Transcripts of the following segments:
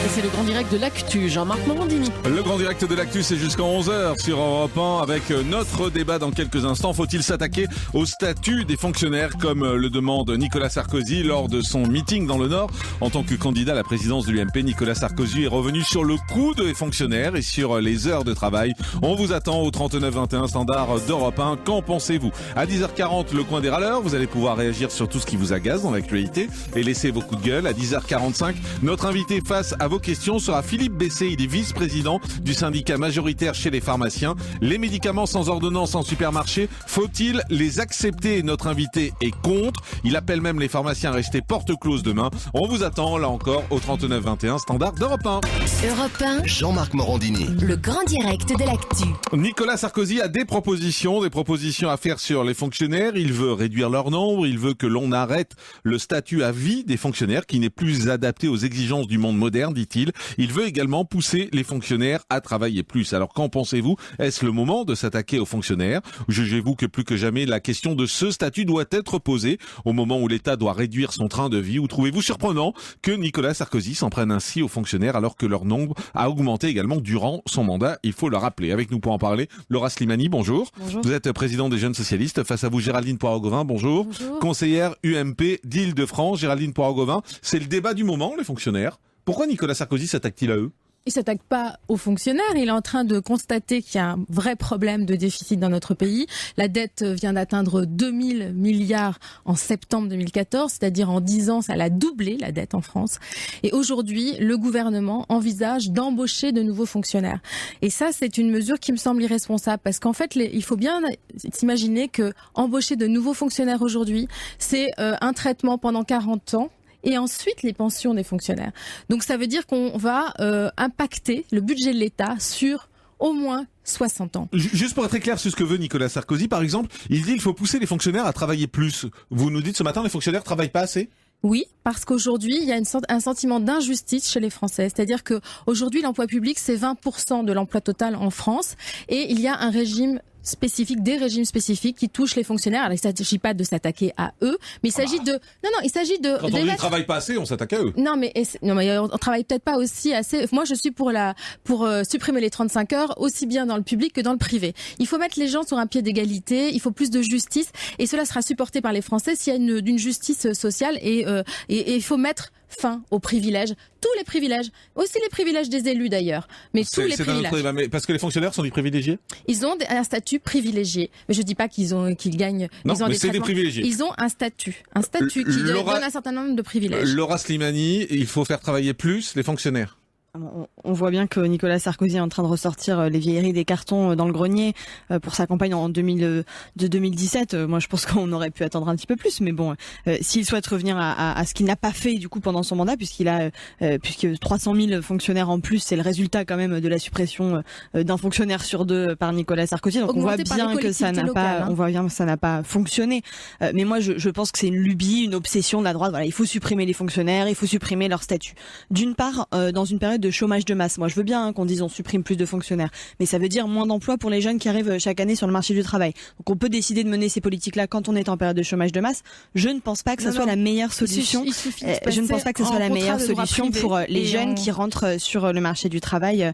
Et c'est le grand direct de l'actu, Jean-Marc Morandini. Le grand direct de l'actu, c'est jusqu'à 11h sur Europe 1 avec notre débat dans quelques instants. Faut-il s'attaquer au statut des fonctionnaires comme le demande Nicolas Sarkozy lors de son meeting dans le Nord? En tant que candidat à la présidence de l'UMP, Nicolas Sarkozy est revenu sur le coût des fonctionnaires et sur les heures de travail. On vous attend au 3921 standard d'Europe 1. Qu'en pensez-vous? À 10h40, le coin des râleurs. Vous allez pouvoir réagir sur tout ce qui vous agace dans l'actualité et laisser vos coups de gueule. À 10h45, notre invité face à vos questions sera Philippe Bessé. Il est vice-président du syndicat majoritaire chez les pharmaciens. Les médicaments sans ordonnance en supermarché, faut-il les accepter? Notre invité est contre. Il appelle même les pharmaciens à rester porte close demain. On vous attend là encore au 3921 standard d'Europe 1. Europe 1, Jean-Marc Morandini. le grand direct de l'actu. Nicolas Sarkozy a des propositions à faire sur les fonctionnaires. Il veut réduire leur nombre. Il veut que l'on arrête le statut à vie des fonctionnaires qui n'est plus adapté aux exigences du monde moderne, dit-il. Il veut également pousser les fonctionnaires à travailler plus. Alors qu'en pensez-vous? Est-ce le moment de s'attaquer aux fonctionnaires? Jugez-vous que plus que jamais la question de ce statut doit être posée au moment où l'État doit réduire son train de vie? Ou trouvez-vous surprenant que Nicolas Sarkozy s'en prenne ainsi aux fonctionnaires alors que leur nombre a augmenté également durant son mandat? Il faut le rappeler. Avec nous pour en parler, Laura Slimani, bonjour. Bonjour. Vous êtes président des Jeunes Socialistes. Face à vous, Géraldine Poirault-Gauvin, bonjour. Bonjour. Conseillère UMP d'Île-de-France. Géraldine Poirault-Gauvin, c'est le débat du moment, les fonctionnaires. Pourquoi Nicolas Sarkozy s'attaque-t-il à eux? Il s'attaque pas aux fonctionnaires, il est en train de constater qu'il y a un vrai problème de déficit dans notre pays. La dette vient d'atteindre 2000 milliards en septembre 2014, c'est-à-dire en 10 ans, ça l'a doublé la dette en France. Et aujourd'hui, le gouvernement envisage d'embaucher de nouveaux fonctionnaires. Et ça, c'est une mesure qui me semble irresponsable parce qu'en fait, il faut bien s'imaginer que embaucher de nouveaux fonctionnaires aujourd'hui, c'est un traitement pendant 40 ans. Et ensuite les pensions des fonctionnaires. Donc ça veut dire qu'on va impacter le budget de l'État sur au moins 60 ans. Juste pour être très clair sur ce que veut Nicolas Sarkozy, par exemple, il dit qu'il faut pousser les fonctionnaires à travailler plus. Vous nous dites ce matin, les fonctionnaires travaillent pas assez? Oui, parce qu'aujourd'hui, il y a un sentiment d'injustice chez les Français. C'est-à-dire que aujourd'hui, l'emploi public, c'est 20% de l'emploi total en France. Et il y a un régime spécifique, des régimes spécifiques qui touchent les fonctionnaires. Alors, il ne s'agit pas de s'attaquer à eux, mais il s'agit de... Non, il s'agit de... Quand on dit qu'ils travaillent pas assez, on s'attaque à eux. Non, mais on travaille peut-être pas aussi assez. Moi, je suis pour supprimer les 35 heures, aussi bien dans le public que dans le privé. Il faut mettre les gens sur un pied d'égalité, il faut plus de justice, et cela sera supporté par les Français s'il y a une justice sociale, et il faut mettre fin aux privilèges, tous les privilèges, aussi les privilèges des élus d'ailleurs, mais tous les privilèges. Mais parce que les fonctionnaires sont des privilégiés? Ils ont un statut privilégié, mais je dis pas qu'ils gagnent. Non, ils ont mais des c'est des privilégiés. Ils ont un statut qui donne un certain nombre de privilèges. Laura Slimani, il faut faire travailler plus les fonctionnaires. On voit bien que Nicolas Sarkozy est en train de ressortir les vieilleries des cartons dans le grenier pour sa campagne de 2017. Moi, je pense qu'on aurait pu attendre un petit peu plus, mais bon, s'il souhaite revenir à ce qu'il n'a pas fait du coup pendant son mandat, puisque 300 000 fonctionnaires en plus, c'est le résultat quand même de la suppression d'un fonctionnaire sur deux par Nicolas Sarkozy. Donc on voit bien que ça n'a pas, on voit bien que ça n'a pas fonctionné. Mais moi, je pense que c'est une lubie, une obsession de la droite. Voilà, il faut supprimer les fonctionnaires, il faut supprimer leur statut. D'une part, dans une période de chômage de masse. Moi, je veux bien qu'on dise on supprime plus de fonctionnaires, mais ça veut dire moins d'emplois pour les jeunes qui arrivent chaque année sur le marché du travail. Donc on peut décider de mener ces politiques-là quand on est en période de chômage de masse. Je ne pense pas que ce soit la meilleure solution. Je ne pense pas que ce soit la meilleure solution pour les jeunes qui rentrent sur le marché du travail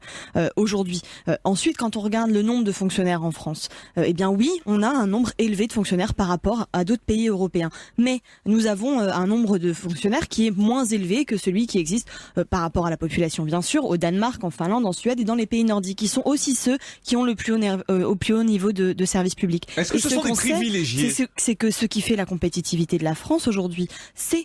aujourd'hui. Ensuite, quand on regarde le nombre de fonctionnaires en France, eh bien oui, on a un nombre élevé de fonctionnaires par rapport à d'autres pays européens. Mais nous avons un nombre de fonctionnaires qui est moins élevé que celui qui existe par rapport à la population, bien sûr, au Danemark, en Finlande, en Suède et dans les pays nordiques, qui sont aussi ceux qui ont le plus haut niveau de services publics. Est-ce que ce sont des privilégiés? C'est que ce qui fait la compétitivité de la France aujourd'hui, c'est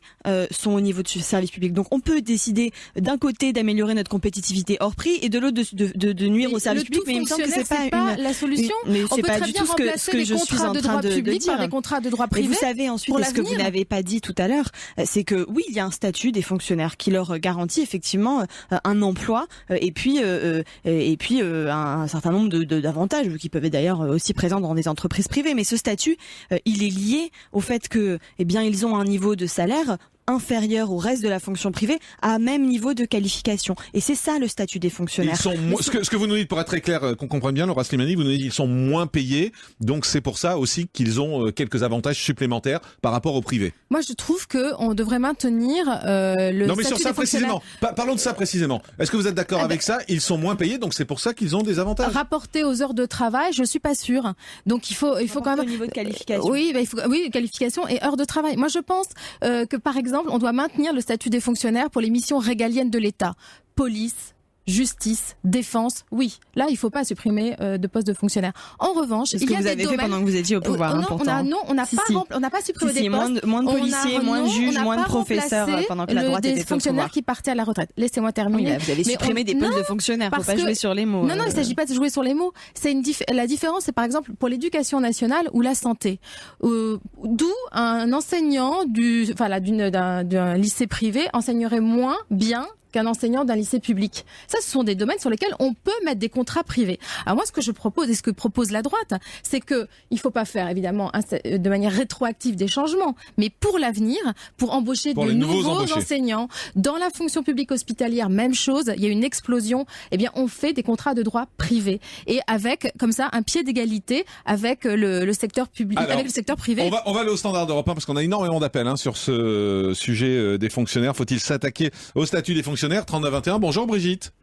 son haut niveau de service public. Donc on peut décider d'un côté d'améliorer notre compétitivité hors prix et de l'autre de nuire au service public, mais il me semble que c'est pas la solution. Mais on c'est peut pas très du bien tout ce que remplacer je les suis contrats en de train droit de public dire. par des contrats de droit Mais privé. vous savez ensuite, ce que vous n'avez pas dit tout à l'heure, c'est que oui, il y a un statut des fonctionnaires qui leur garantit effectivement un emploi et puis un certain nombre d'avantages qui peuvent être d'ailleurs aussi présents dans des entreprises privées. Mais ce statut, il est lié au fait que, eh bien, ils ont un niveau de salaire inférieurs au reste de la fonction privée à même niveau de qualification. Et c'est ça le statut des fonctionnaires. Ce que vous nous dites, pour être très clair, qu'on comprenne bien, Laura Slimani, vous nous dites qu'ils sont moins payés, donc c'est pour ça aussi qu'ils ont quelques avantages supplémentaires par rapport au privé. Moi, je trouve qu'on devrait maintenir le Non mais sur statut ça des fonctionnaires. précisément, parlons de ça précisément. Est-ce que vous êtes d'accord avec ça? Ils sont moins payés, donc c'est pour ça qu'ils ont des avantages. Rapporté aux heures de travail, je suis pas sûre. Donc il faut quand même au niveau de qualification. Oui, qualification et heures de travail. Moi, je pense que par exemple, on doit maintenir le statut des fonctionnaires pour les missions régaliennes de l'État, police, justice, défense. Oui, là, il faut pas supprimer de postes de fonctionnaires. En revanche, C'est ce il que y a vous des avez domaines... fait pendant que vous étiez au pouvoir. on n'a pas supprimé des postes. Moins de policiers, moins de juges, moins de professeurs remplacé pendant que la droite était au des fonctionnaires pouvoir. qui partaient à la retraite. Laissez-moi terminer. Vous avez supprimé des postes de fonctionnaires. Faut parce pas que- jouer sur les mots. Non, il ne s'agit pas de jouer sur les mots. C'est la différence, c'est par exemple pour l'éducation nationale ou la santé. D'où un enseignant d'un lycée privé enseignerait moins bien qu'un enseignant d'un lycée public. Ça, ce sont des domaines sur lesquels on peut mettre des contrats privés. Alors moi, ce que je propose et ce que propose la droite, c'est que il faut pas faire évidemment de manière rétroactive des changements, mais pour l'avenir, pour embaucher Pour de les nouveaux nouveaux embauchés. enseignants dans la fonction publique hospitalière, même chose. Il y a une explosion. Eh bien, on fait des contrats de droit privé et avec comme ça un pied d'égalité avec le secteur public, Alors, avec le secteur privé. On va aller au standard d'Europe 1 parce qu'on a énormément d'appels sur ce sujet des fonctionnaires. Faut-il s'attaquer au statut des fonctionnaires? 3921. Bonjour Brigitte.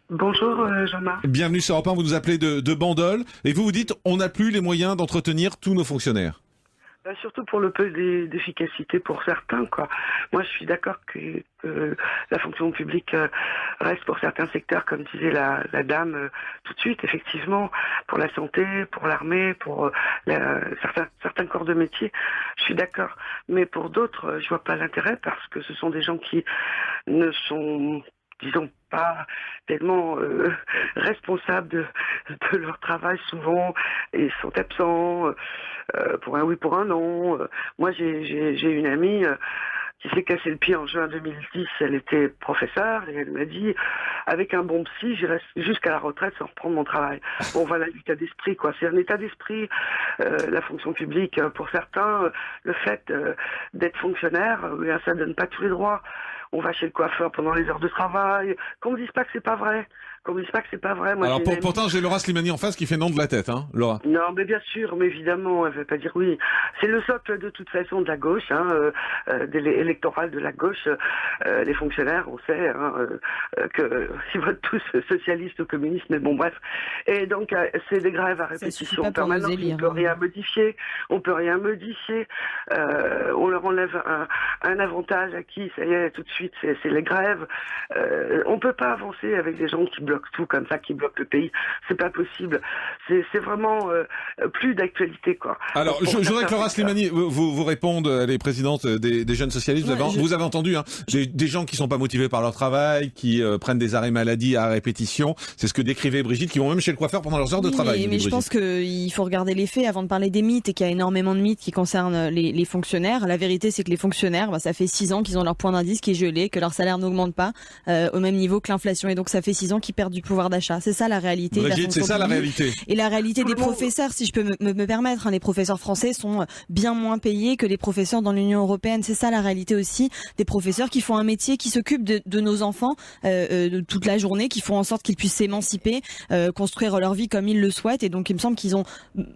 Bonjour Jean-Marc. Bienvenue sur Europe 1. Vous nous appelez de Bandol et vous dites on n'a plus les moyens d'entretenir tous nos fonctionnaires. Surtout pour le peu d'efficacité pour certains, quoi. Moi, je suis d'accord que la fonction publique reste pour certains secteurs, comme disait la dame tout de suite, effectivement, pour la santé, pour l'armée, pour certains corps de métier. Je suis d'accord. Mais pour d'autres, je vois pas l'intérêt parce que ce sont des gens qui ne sont, disons, pas tellement responsables de leur travail souvent et sont absents pour un oui, pour un non. Moi, j'ai une amie qui s'est cassé le pied en juin 2010. Elle était professeure et elle m'a dit, avec un bon psy, je reste jusqu'à la retraite sans reprendre mon travail. Bon, voilà l'état d'esprit, quoi. C'est un état d'esprit, la fonction publique. Pour certains, le fait d'être fonctionnaire, ça donne pas tous les droits. On va chez le coiffeur pendant les heures de travail. Qu'on me dise pas que c'est pas vrai. Moi, Alors pourtant j'ai Laura Slimani en face qui fait non de la tête, hein, Laura. Non, mais bien sûr, mais évidemment, elle veut pas dire oui. C'est le socle de toute façon de la gauche, électorale de la gauche. Les fonctionnaires, on sait que ils votent tous socialistes ou communistes, mais bon, bref. Et donc c'est des grèves à répétition permanente. On peut rien modifier. On leur enlève un avantage à qui, ça y est, tout de suite, c'est les grèves. On peut pas avancer avec des gens qui bloquent tout comme ça, qui bloquent le pays. C'est pas possible. C'est vraiment plus d'actualité, quoi. Alors, je voudrais que Laura Slimani vous réponde. Elle est présidente des jeunes socialistes. Vous avez entendu, hein, des gens qui sont pas motivés par leur travail, qui prennent des arrêts maladie à répétition. C'est ce que décrivait Brigitte, qui vont même chez le coiffeur pendant leurs heures de travail. Mais je pense qu'il faut regarder les faits avant de parler des mythes et qu'il y a énormément de mythes qui concernent les fonctionnaires. La vérité, c'est que les fonctionnaires, ça fait 6 ans qu'ils ont leur point d'indice qui est gelé, que leur salaire n'augmente pas au même niveau que l'inflation. Et donc, ça fait 6 ans qu'ils perdent du pouvoir d'achat. C'est ça la réalité. Brigitte, c'est ça la réalité. Et la réalité des professeurs, si je peux me permettre, les professeurs français sont bien moins payés que les professeurs dans l'Union européenne. C'est ça la réalité aussi des professeurs qui font un métier, qui s'occupent de nos enfants toute la journée, qui font en sorte qu'ils puissent s'émanciper, construire leur vie comme ils le souhaitent. Et donc, il me semble qu'ils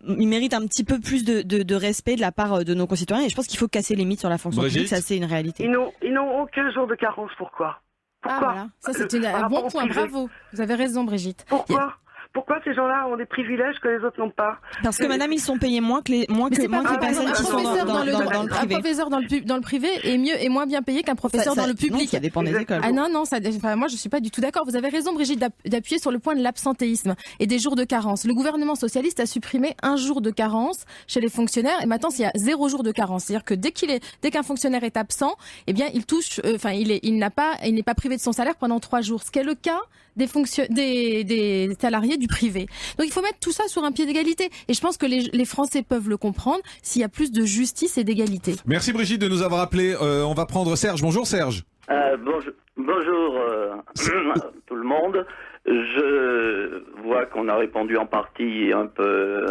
méritent un petit peu plus de respect de la part de nos concitoyens. Et je pense qu'il faut casser les mythes sur la fonction publique. Ça, c'est une réalité. Ils n'ont aucun jour de carence. Pourquoi? Voilà. Ça, c'est un bon point. Bravo. Vous avez raison, Brigitte. Pourquoi ces gens-là ont des privilèges que les autres n'ont pas? Parce que madame, ils sont payés moins que les personnes qui sont dans le privé. Un professeur dans le privé est moins bien payé qu'un professeur dans le public. Non, ça dépend des écoles. Ah non, moi je suis pas du tout d'accord. Vous avez raison, Brigitte, d'appuyer sur le point de l'absentéisme et des jours de carence. Le gouvernement socialiste a supprimé un jour de carence chez les fonctionnaires et maintenant il y a 0 jour de carence. C'est-à-dire que dès qu'un fonctionnaire est absent, eh bien il touche, il n'est pas privé de son salaire pendant 3 jours. Ce qui est le cas des salariés du privé. Donc il faut mettre tout ça sur un pied d'égalité. Et je pense que les Français peuvent le comprendre s'il y a plus de justice et d'égalité. Merci Brigitte de nous avoir appelé. On va prendre Serge. Bonjour Serge. Bonjour tout le monde. Je vois qu'on a répondu en partie un peu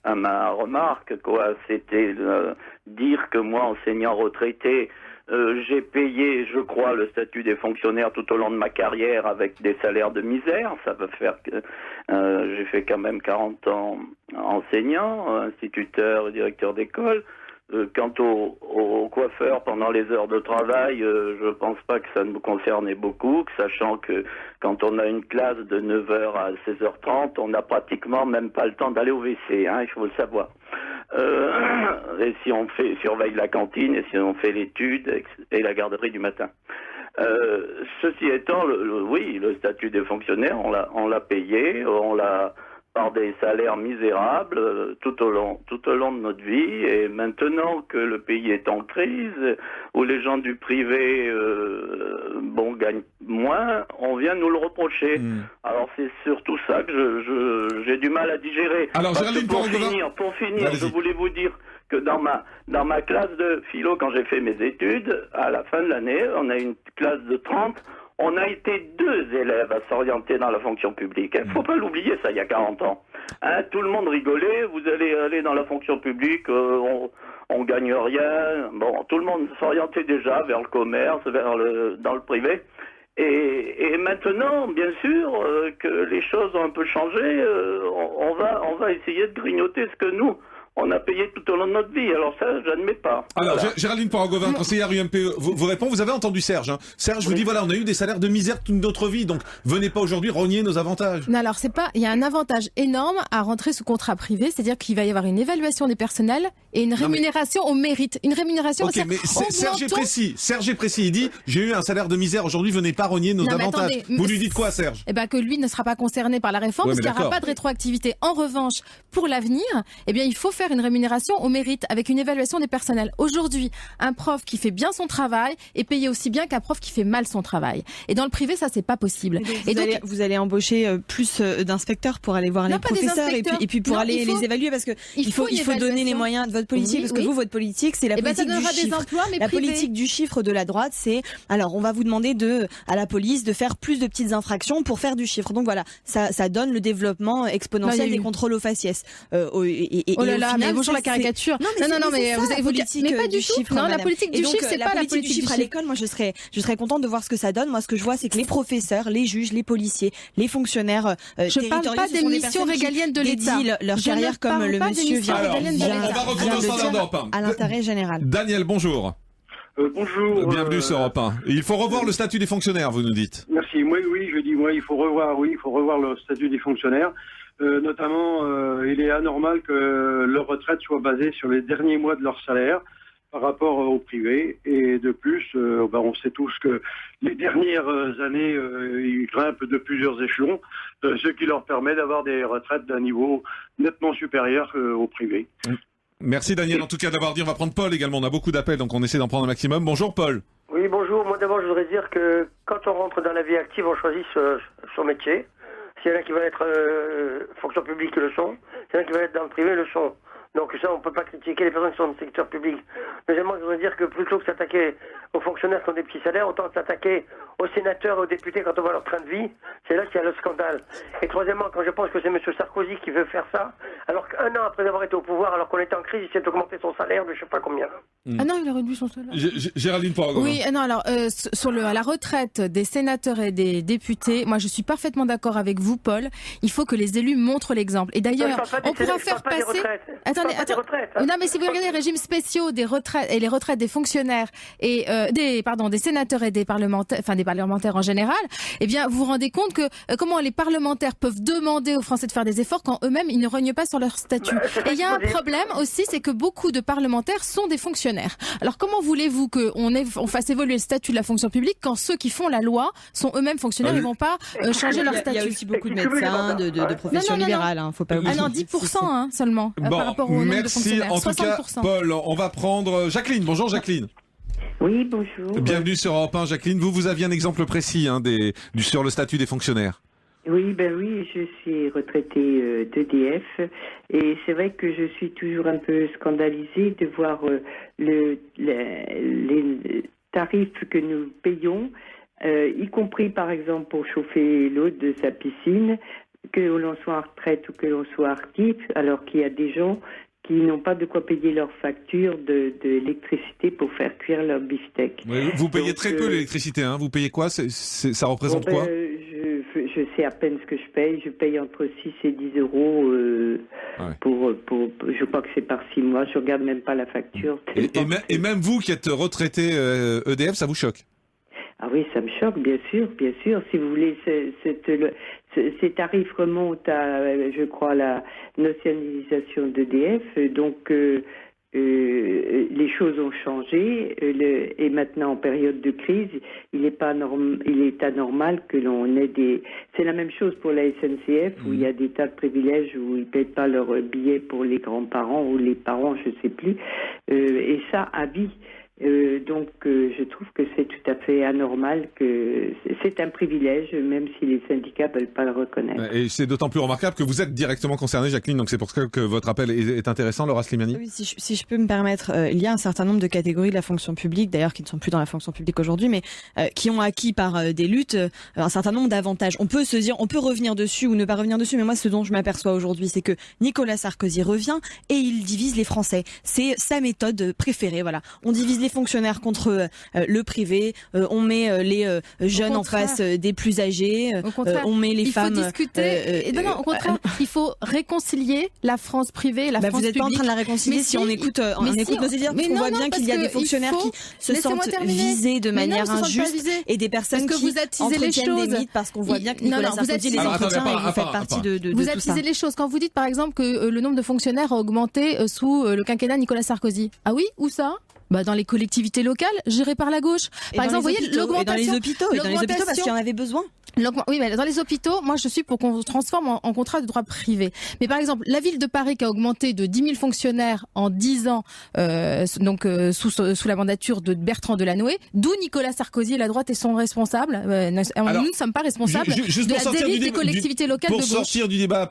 à ma remarque, quoi. C'était dire que moi, enseignant retraité, j'ai payé, je crois, le statut des fonctionnaires tout au long de ma carrière avec des salaires de misère. Ça va faire que j'ai fait quand même 40 ans enseignant, instituteur et directeur d'école. Quant au coiffeur pendant les heures de travail, je pense pas que ça me concernait beaucoup, sachant que quand on a une classe de 9h à 16h30, on n'a pratiquement même pas le temps d'aller au WC, hein, il faut le savoir. Et si on surveille la cantine, et si on fait l'étude et la garderie du matin. Ceci étant, oui, le statut des fonctionnaires, on l'a payé, on l'a par des salaires misérables tout au long de notre vie, et maintenant que le pays est en crise, où les gens du privé gagnent moins, on vient nous le reprocher. Alors c'est surtout ça que j'ai du mal à digérer. Alors Géraldine, pour finir, je voulais vous dire que dans ma classe de philo, quand j'ai fait mes études, à la fin de l'année, on a une classe de 30. On a été 2 élèves à s'orienter dans la fonction publique. Il ne faut pas l'oublier, ça, il y a 40 ans. Hein, tout le monde rigolait, vous allez aller dans la fonction publique, on gagne rien. Bon, tout le monde s'orientait déjà vers le commerce, dans le privé. Et maintenant, bien sûr, que les choses ont un peu changé, on va essayer de grignoter ce que nous, on a payé tout au long de notre vie. Alors ça, j'admets pas. Alors, voilà. Géraldine Poiragovin, conseillère UMPE, vous répond, vous avez entendu Serge. Hein. Serge vous dit, voilà, on a eu des salaires de misère toute notre vie, donc venez pas aujourd'hui rogner nos avantages. Non, alors il y a un avantage énorme à rentrer sous contrat privé, c'est-à-dire qu'il va y avoir une évaluation des personnels et une rémunération au mérite. Une rémunération Ok, mais Serge est précis, il dit, j'ai eu un salaire de misère aujourd'hui, venez pas rogner nos avantages. Attendez, vous lui dites quoi, Serge? Eh ben, que lui ne sera pas concerné par la réforme, parce qu'il n'y aura pas de rétroactivité. En revanche, pour l'avenir, eh bien, il faut faire une rémunération au mérite avec une évaluation des personnels. Aujourd'hui, un prof qui fait bien son travail est payé aussi bien qu'un prof qui fait mal son travail. Et dans le privé, ça, c'est pas possible. Vous allez embaucher plus d'inspecteurs pour aller voir les professeurs et puis pour aller les évaluer, parce que il faut donner les moyens de votre politique, parce que vous, votre politique, c'est la politique du chiffre. La politique du chiffre de la droite, c'est, alors, on va vous demander à la police de faire plus de petites infractions pour faire du chiffre. Donc voilà, ça donne le développement exponentiel des contrôles aux faciès. Oh là là, mais bonjour la caricature. Non, mais vous avez politique pas du chiffre. Non, la politique du chiffre, c'est pas la politique du chiffre à l'école. Moi, je serais contente de voir ce que ça donne. Moi, ce que je vois, c'est que les professeurs, les juges, les policiers, les fonctionnaires je parle pas des missions régaliennes de l'État. Leur carrière, comme le monsieur vient on va reprendre au standard d'Europe 1. À l'intérêt général. Daniel, bonjour. Bonjour. Bienvenue sur Europe 1. Il faut revoir le statut des fonctionnaires, vous nous dites. Merci. Il faut revoir le statut des fonctionnaires. Notamment, il est anormal que leur retraite soit basée sur les derniers mois de leur salaire par rapport au privé. Et de plus, on sait tous que les dernières années, ils grimpent de plusieurs échelons, ce qui leur permet d'avoir des retraites d'un niveau nettement supérieur au privé. Merci Daniel, en tout cas d'avoir dit. On va prendre Paul également, on a beaucoup d'appels, donc on essaie d'en prendre un maximum. Bonjour Paul. Oui, bonjour. Moi d'abord, je voudrais dire que quand on rentre dans la vie active, on choisit son métier. S'il y en a qui veulent être fonction publique, le sont. S'il y en a qui veulent être dans le privé, le sont. Donc ça, on ne peut pas critiquer les personnes qui sont dans le secteur public. Deuxièmement, je voudrais dire que plutôt que s'attaquer aux fonctionnaires qui ont des petits salaires, autant s'attaquer aux sénateurs et aux députés quand on voit leur train de vie. C'est là qu'il y a le scandale. Et troisièmement, quand je pense que c'est M. Sarkozy qui veut faire ça, alors qu'un an après avoir été au pouvoir, alors qu'on était en crise, il s'est augmenté son salaire de je ne sais pas combien. Ah non, il a réduit son salaire. Géraldine Poiragovin. Oui, non, alors, sur la retraite des sénateurs et des députés, moi je suis parfaitement d'accord avec vous, Paul. Il faut que les élus montrent l'exemple. Et d'ailleurs, on pourra faire passer... Attendez. Non, mais si vous regardez les régimes spéciaux des retraites et les retraites des fonctionnaires et des sénateurs et des parlementaires en général, eh bien, vous vous rendez compte que comment les parlementaires peuvent demander aux Français de faire des efforts quand eux-mêmes ils ne rognent pas sur leur statut. Et il y a un problème aussi, c'est que beaucoup de parlementaires sont des fonctionnaires. Alors comment voulez-vous qu'on fasse évoluer le statut de la fonction publique quand ceux qui font la loi sont eux-mêmes fonctionnaires, ils vont pas changer leur statut. Il y a aussi beaucoup de médecins, de professions libérales, faut pas oublier. Ah non, 10% seulement par rapport au nombre de fonctionnaires. Merci en tout cas, Paul. On va prendre Jacqueline. Bonjour Jacqueline. Oui, bonjour. Bienvenue sur Europe 1. Jacqueline, vous aviez un exemple précis sur le statut des fonctionnaires. Oui, je suis retraitée d'EDF et c'est vrai que je suis toujours un peu scandalisée de voir les tarifs que nous payons, y compris par exemple pour chauffer l'eau de sa piscine, que l'on soit en retraite ou que l'on soit actif, alors qu'il y a des gens qui n'ont pas de quoi payer leur facture d'électricité pour faire cuire leur beefsteak. Vous payez très peu l'électricité, hein. Vous payez quoi? Ça représente quoi? Je sais à peine ce que je paye. Je paye entre 6 et 10 euros pour je crois que c'est par 6 mois. Je regarde même pas la facture. Et même vous qui êtes retraité EDF, ça vous choque? Ah oui, ça me choque, bien sûr. Si vous voulez, ces tarifs remontent à, je crois, la nationalisation d'EDF. Donc, les choses ont changé. Et maintenant, en période de crise, il est anormal que l'on ait des... C'est la même chose pour la SNCF, où il y a des tas de privilèges où ils ne payent pas leurs billets pour les grands-parents ou les parents, je ne sais plus. Et ça, à vie. Donc, je trouve que c'est tout à fait anormal, que c'est un privilège, même si les syndicats ne veulent pas le reconnaître. Et c'est d'autant plus remarquable que vous êtes directement concernée, Jacqueline, donc c'est pour ça que votre appel est intéressant, Laura Slimani. Oui, si je peux me permettre, il y a un certain nombre de catégories de la fonction publique, d'ailleurs qui ne sont plus dans la fonction publique aujourd'hui, mais qui ont acquis par des luttes un certain nombre d'avantages. On peut se dire, on peut revenir dessus ou ne pas revenir dessus, mais moi, ce dont je m'aperçois aujourd'hui, c'est que Nicolas Sarkozy revient et il divise les Français. C'est sa méthode préférée, voilà. On divise les fonctionnaires contre le privé, on met les jeunes en face des plus âgés, on met les femmes... Il faut discuter, non, au contraire, il faut réconcilier la France privée et la France publique. Vous n'êtes pas en train de la réconcilier si on écoute nos éditeurs, parce qu'on voit bien qu'il y a des fonctionnaires qui se sentent visés de manière injuste et des personnes qui entretiennent des mythes parce qu'on voit bien que Nicolas Sarkozy les entretient et vous faites partie de tout ça. Vous attisez les choses. Quand vous dites par exemple que le nombre de fonctionnaires a augmenté sous le quinquennat Nicolas Sarkozy. Ah oui, où ça? Dans les collectivités locales, gérées par la gauche. Par exemple, vous voyez l'augmentation. Et dans les hôpitaux, parce qu'il y en avait besoin. Oui, mais dans les hôpitaux, moi je suis pour qu'on se transforme en contrat de droit privé. Mais par exemple, la ville de Paris qui a augmenté de 10 000 fonctionnaires en 10 ans, sous la mandature de Bertrand Delanoë, d'où Nicolas Sarkozy et la droite sont responsables. Nous ne sommes pas responsables de la dérive des collectivités locales de gauche. Pour sortir du débat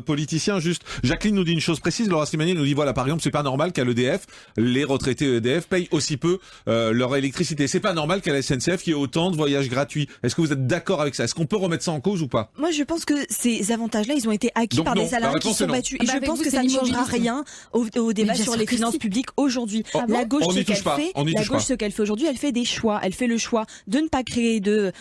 politicien, Jacqueline nous dit une chose précise, Laura Slimani nous dit voilà, par exemple, c'est pas normal qu'à l'EDF, les retraités EDF payent aussi peu leur électricité. C'est pas normal qu'à la SNCF, qu'il y ait autant de voyages gratuits. Est-ce que vous êtes d'accord avec ça? Est-ce qu'on peut remettre ça en cause ou pas? Moi, je pense que ces avantages-là, ils ont été acquis par des salariés qui sont battus. Et je pense que ça ne changera rien au débat sur les finances publiques aujourd'hui. La gauche, ce qu'elle fait aujourd'hui, elle fait des choix. Elle fait le choix de ne pas créer de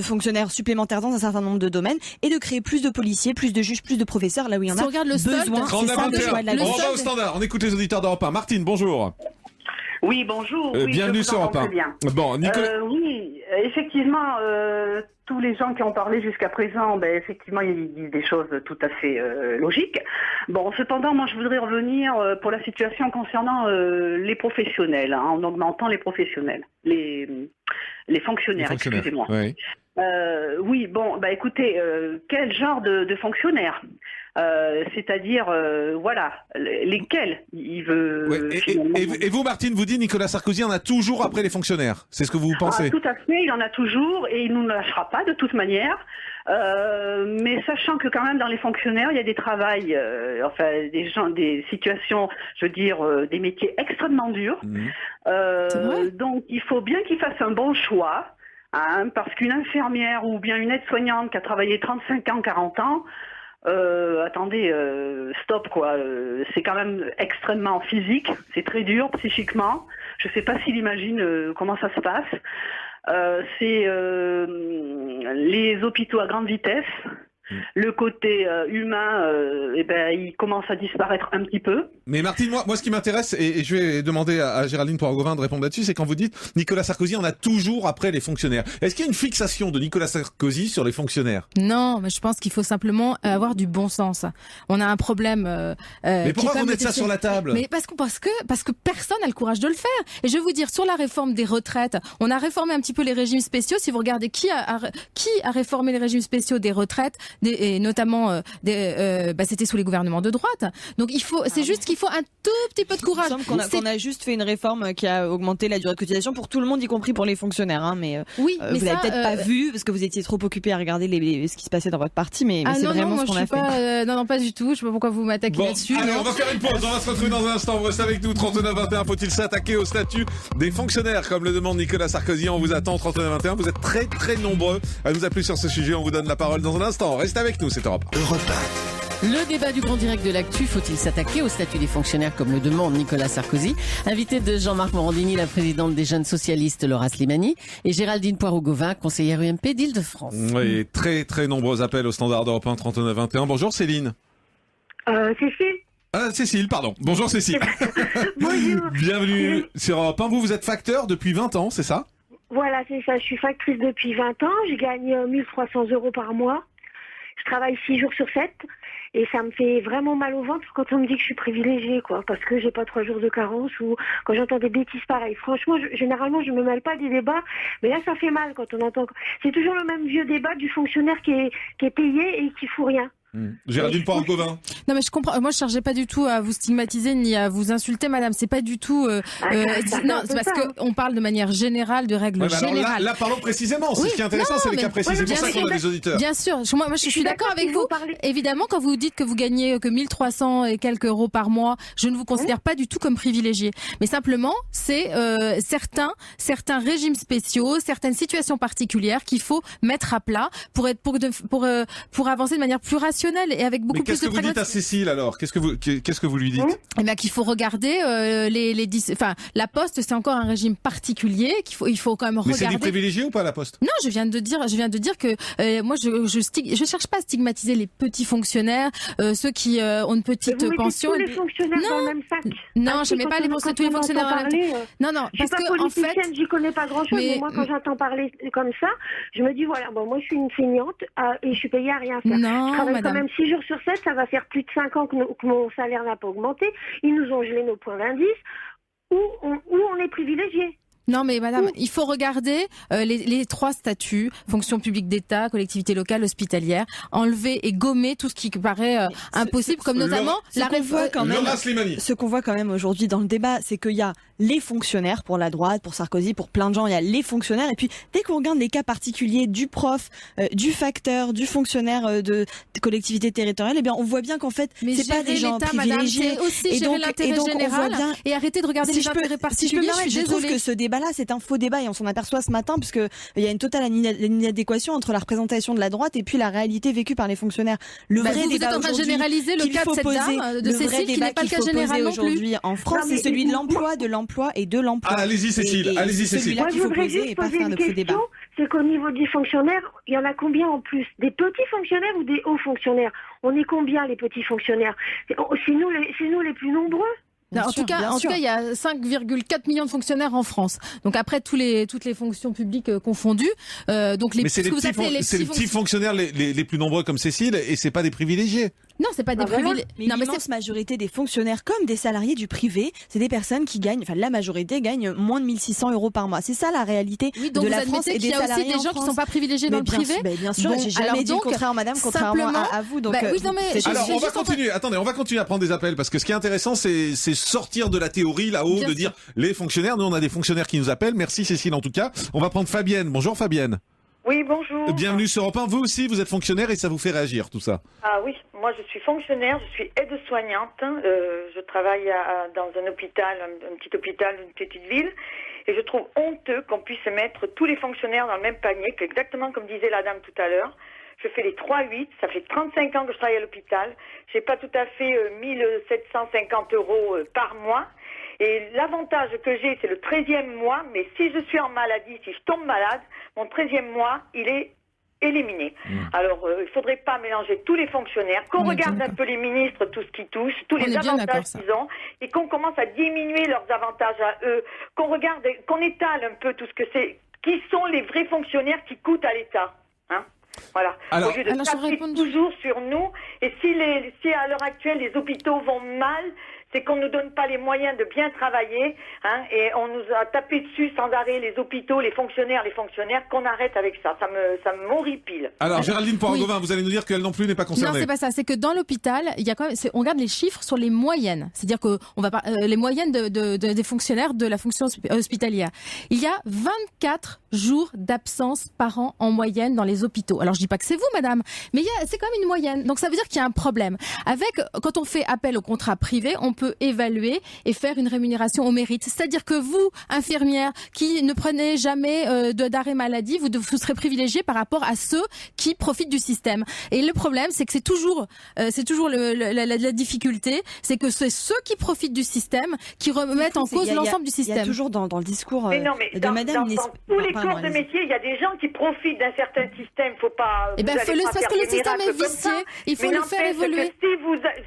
fonctionnaires supplémentaires dans un certain nombre de domaines et de créer plus de policiers, plus de juges, plus de professeurs là où il y en a besoin. C'est ça le choix de la gauche. On va au standard. On écoute les auditeurs d'Europe 1. Martine, bonjour. Oui, bonjour. Bienvenue sur Europe 1. Bon, Nicolas... oui, effectivement, tous les gens qui ont parlé jusqu'à présent, effectivement, ils disent des choses tout à fait logiques. Bon, cependant, moi, je voudrais revenir pour la situation concernant les professionnels, en augmentant les professionnels, les fonctionnaires, excusez-moi. Oui. Oui, bon, écoutez, quel genre de fonctionnaires? C'est-à-dire, voilà, lesquels il veut... Et vous, Martine, vous dites Nicolas Sarkozy en a toujours après les fonctionnaires. C'est ce que vous pensez? Tout à fait, il en a toujours et il ne nous lâchera pas de toute manière. Mais sachant que quand même dans les fonctionnaires, il y a des travails, des situations, je veux dire, des métiers extrêmement durs. Donc il faut bien qu'il fasse un bon choix. Parce qu'une infirmière ou bien une aide-soignante qui a travaillé 35 ans, 40 ans, attendez, stop quoi. C'est quand même extrêmement physique, c'est très dur psychiquement. Je sais pas s'il imagine comment ça se passe. C'est les hôpitaux à grande vitesse. Le côté humain, il commence à disparaître un petit peu. Mais Martine, moi, ce qui m'intéresse, et je vais demander à Géraldine Poiragovin de répondre là-dessus, c'est quand vous dites Nicolas Sarkozy en a toujours après les fonctionnaires. Est-ce qu'il y a une fixation de Nicolas Sarkozy sur les fonctionnaires? Non, mais je pense qu'il faut simplement avoir du bon sens. On a un problème. Mais pourquoi vous mettez ça sur la table? Mais parce que personne n'a le courage de le faire. Et je vais vous dire, sur la réforme des retraites, on a réformé un petit peu les régimes spéciaux. Si vous regardez qui a réformé les régimes spéciaux des retraites, et notamment c'était sous les gouvernements de droite. Donc c'est juste qu'il faut un tout petit peu de courage. Il me semble qu'on a juste fait une réforme qui a augmenté la durée de cotisation pour tout le monde, y compris pour les fonctionnaires. Mais oui, mais vous l'avez peut-être pas vu parce que vous étiez trop occupé à regarder ce qui se passait dans votre parti. Mais c'est vraiment ce qu'on a fait. Non, pas du tout. Je sais pas pourquoi vous m'attaquez là-dessus. Allez, on va faire une pause. On va se retrouver dans un instant. Vous restez avec nous. 39-21. Faut-il s'attaquer au statut des fonctionnaires comme le demande Nicolas Sarkozy? On vous attend. 39-21. Vous êtes très très nombreux à nous appeler sur ce sujet. On vous donne la parole dans un instant. Restez avec nous. C'est Europe 1. Le débat du grand direct de l'actu, faut-il s'attaquer au statut des fonctionnaires comme le demande Nicolas Sarkozy? Invité de Jean-Marc Morandini, la présidente des jeunes socialistes Laura Slimani, et Géraldine Poirot-Gauvin, conseillère UMP d'Île-de-France. Oui, très très nombreux appels au standard d'Europe 1 39 21. Bonjour Céline. Cécile. Cécile, pardon. Bonjour Cécile. Bonjour. Bienvenue sur Europe 1. Vous êtes facteur depuis 20 ans, c'est ça? Voilà, c'est ça. Je suis factrice depuis 20 ans. Je gagne 1 300 € par mois. Je travaille 6 jours sur 7. Et ça me fait vraiment mal au ventre quand on me dit que je suis privilégiée, quoi. Parce que j'ai pas 3 jours de carence ou quand j'entends des bêtises pareilles. Franchement, généralement, je me mêle pas des débats. Mais là, ça fait mal quand on entend. C'est toujours le même vieux débat du fonctionnaire qui est payé et qui fout rien. Géraldine Poirot-Gauvin. Non mais je comprends. Moi je cherchais pas du tout à vous stigmatiser ni à vous insulter, madame. C'est pas du tout. Non, c'est parce que on parle de manière générale, de règles générales. Là, parlons précisément. C'est ce qui est intéressant, c'est les cas précis. C'est pour ça qu'on a des auditeurs. Bien sûr. Moi je suis d'accord avec vous. Évidemment, quand vous dites que vous gagnez que 1 300 et quelques euros par mois, je ne vous considère pas du tout comme privilégié. Mais simplement, c'est certains régimes spéciaux, certaines situations particulières qu'il faut mettre à plat pour avancer de manière plus rationnelle et avec beaucoup plus de pragmatisme. Qu'est-ce que vous dites à Cécile alors? Qu'est-ce que vous lui dites? Eh bien, qu'il faut regarder la Poste, c'est encore un régime particulier il faut quand même regarder. Mais c'est du privilégié ou pas la Poste? Non, je viens de dire que moi je cherche pas à stigmatiser les petits fonctionnaires, ceux qui ont une petite pension. Tous les fonctionnaires dans le même sac. Non, je mets pas tous les fonctionnaires dans le même sac. Non, parce que en fait, j'y connais pas grand-chose. Mais moi, quand j'entends parler comme ça, je me dis voilà, moi je suis une feignante et je suis payée à rien faire. Non, je travaille quand même 6 jours sur 7, ça va faire plus de 5 ans que mon salaire n'a pas augmenté. Ils nous ont gelé nos points d'indice. Où on est privilégié. Non mais madame, il faut regarder les 3 statuts, fonction publique d'État, collectivité locale, hospitalière, enlever et gommer tout ce qui paraît impossible, comme notamment la réforme. Ce qu'on voit quand même aujourd'hui dans le débat, c'est qu'il y a les fonctionnaires pour la droite, pour Sarkozy, pour plein de gens, il y a les fonctionnaires, et puis dès qu'on regarde les cas particuliers du prof, du facteur, du fonctionnaire de collectivité territoriale, eh bien on voit bien qu'en fait c'est pas des gens privilégiés. Madame, c'est aussi gérer l'intérêt général et arrêter de regarder les intérêts particuliers. Je trouve que ce débat-là, c'est un faux débat et on s'en aperçoit ce matin puisque il y a une totale inadéquation entre la représentation de la droite et puis la réalité vécue par les fonctionnaires. Le vrai débat êtes en train de généraliser le cas de cette dame, de Cécile, qui n'est pas le cas général non plus. Aujourd'hui en France, c'est celui de l'emploi et de l'emploi. Allez-y Cécile, allez-y Cécile. Moi, je voudrais juste poser une question, c'est qu'au niveau des fonctionnaires, il y en a combien en plus? Des petits fonctionnaires ou des hauts fonctionnaires? On est combien les petits fonctionnaires? C'est nous les plus nombreux. En tout cas, il y a 5,4 millions de fonctionnaires en France. Donc après toutes les fonctions publiques confondues. Donc mais c'est les petits fonctionnaires les plus nombreux comme Cécile et c'est pas des privilégiés. Non, c'est pas des privilégiés. Mais l'immense majorité des fonctionnaires comme des salariés du privé, c'est des personnes qui gagnent, la majorité gagne moins de 1 600 € par mois. C'est ça la réalité de la France et des salariés en France. Il y a aussi des gens qui sont pas privilégiés dans le privé. Bien sûr, j'ai jamais dit le contraire, madame, contrairement à vous. Donc, alors on va continuer. Attendez, on va continuer à prendre des appels parce que ce qui est intéressant, c'est sortir de la théorie là-haut, de dire les fonctionnaires. Nous, on a des fonctionnaires qui nous appellent. Merci Cécile en tout cas. On va prendre Fabienne. Bonjour Fabienne. Oui, bonjour. Bienvenue sur Europe 1. Vous aussi, vous êtes fonctionnaire et ça vous fait réagir tout ça? Ah oui, moi je suis fonctionnaire, je suis aide-soignante. Je travaille dans un hôpital, un petit hôpital d'une petite ville. Et je trouve honteux qu'on puisse mettre tous les fonctionnaires dans le même panier, exactement comme disait la dame tout à l'heure. Je fais les 3-8, ça fait 35 ans que je travaille à l'hôpital. J'ai pas tout à fait 1 750 € par mois. Et l'avantage que j'ai, c'est le 13e mois, mais si je suis en maladie, si je tombe malade, mon 13e mois, il est éliminé. Alors, il faudrait pas mélanger tous les fonctionnaires, qu'on regarde un peu les ministres, tout ce qu'ils touchent, tous les avantages qu'ils ont, et qu'on commence à diminuer leurs avantages à eux, qu'on regarde, qu'on étale un peu tout ce que c'est, qui sont les vrais fonctionnaires qui coûtent à l'État. Hein? Voilà. Alors, au lieu de taper toujours sur nous, et si à l'heure actuelle les hôpitaux vont mal, c'est qu'on ne nous donne pas les moyens de bien travailler, hein, et on nous a tapé dessus sans arrêt, les hôpitaux, les fonctionnaires, qu'on arrête avec ça. Ça m'horripile. Alors, Géraldine Poirot-Gauvin, vous allez nous dire qu'elle non plus n'est pas concernée. Non, c'est pas ça. C'est que dans l'hôpital, il y a quand même, on regarde les chiffres sur les moyennes. C'est-à-dire que les moyennes des fonctionnaires de la fonction hospitalière. Il y a 24 jours d'absence par an en moyenne dans les hôpitaux. Alors, je dis pas que c'est vous, madame, mais c'est quand même une moyenne. Donc, ça veut dire qu'il y a un problème. Quand on fait appel au contrat privé, on peut peut évaluer et faire une rémunération au mérite. C'est-à-dire que vous, infirmière, qui ne prenez jamais d'arrêt maladie, vous serez privilégié par rapport à ceux qui profitent du système. Et le problème, c'est que c'est toujours la difficulté, c'est que c'est ceux qui profitent du système qui remettent en cause l'ensemble du système. Il y a toujours dans le discours de Madame... Dans tous les corps de métier, il y a des gens qui profitent d'un certain système. Faut pas... parce que le système est vicié, il faut le faire évoluer.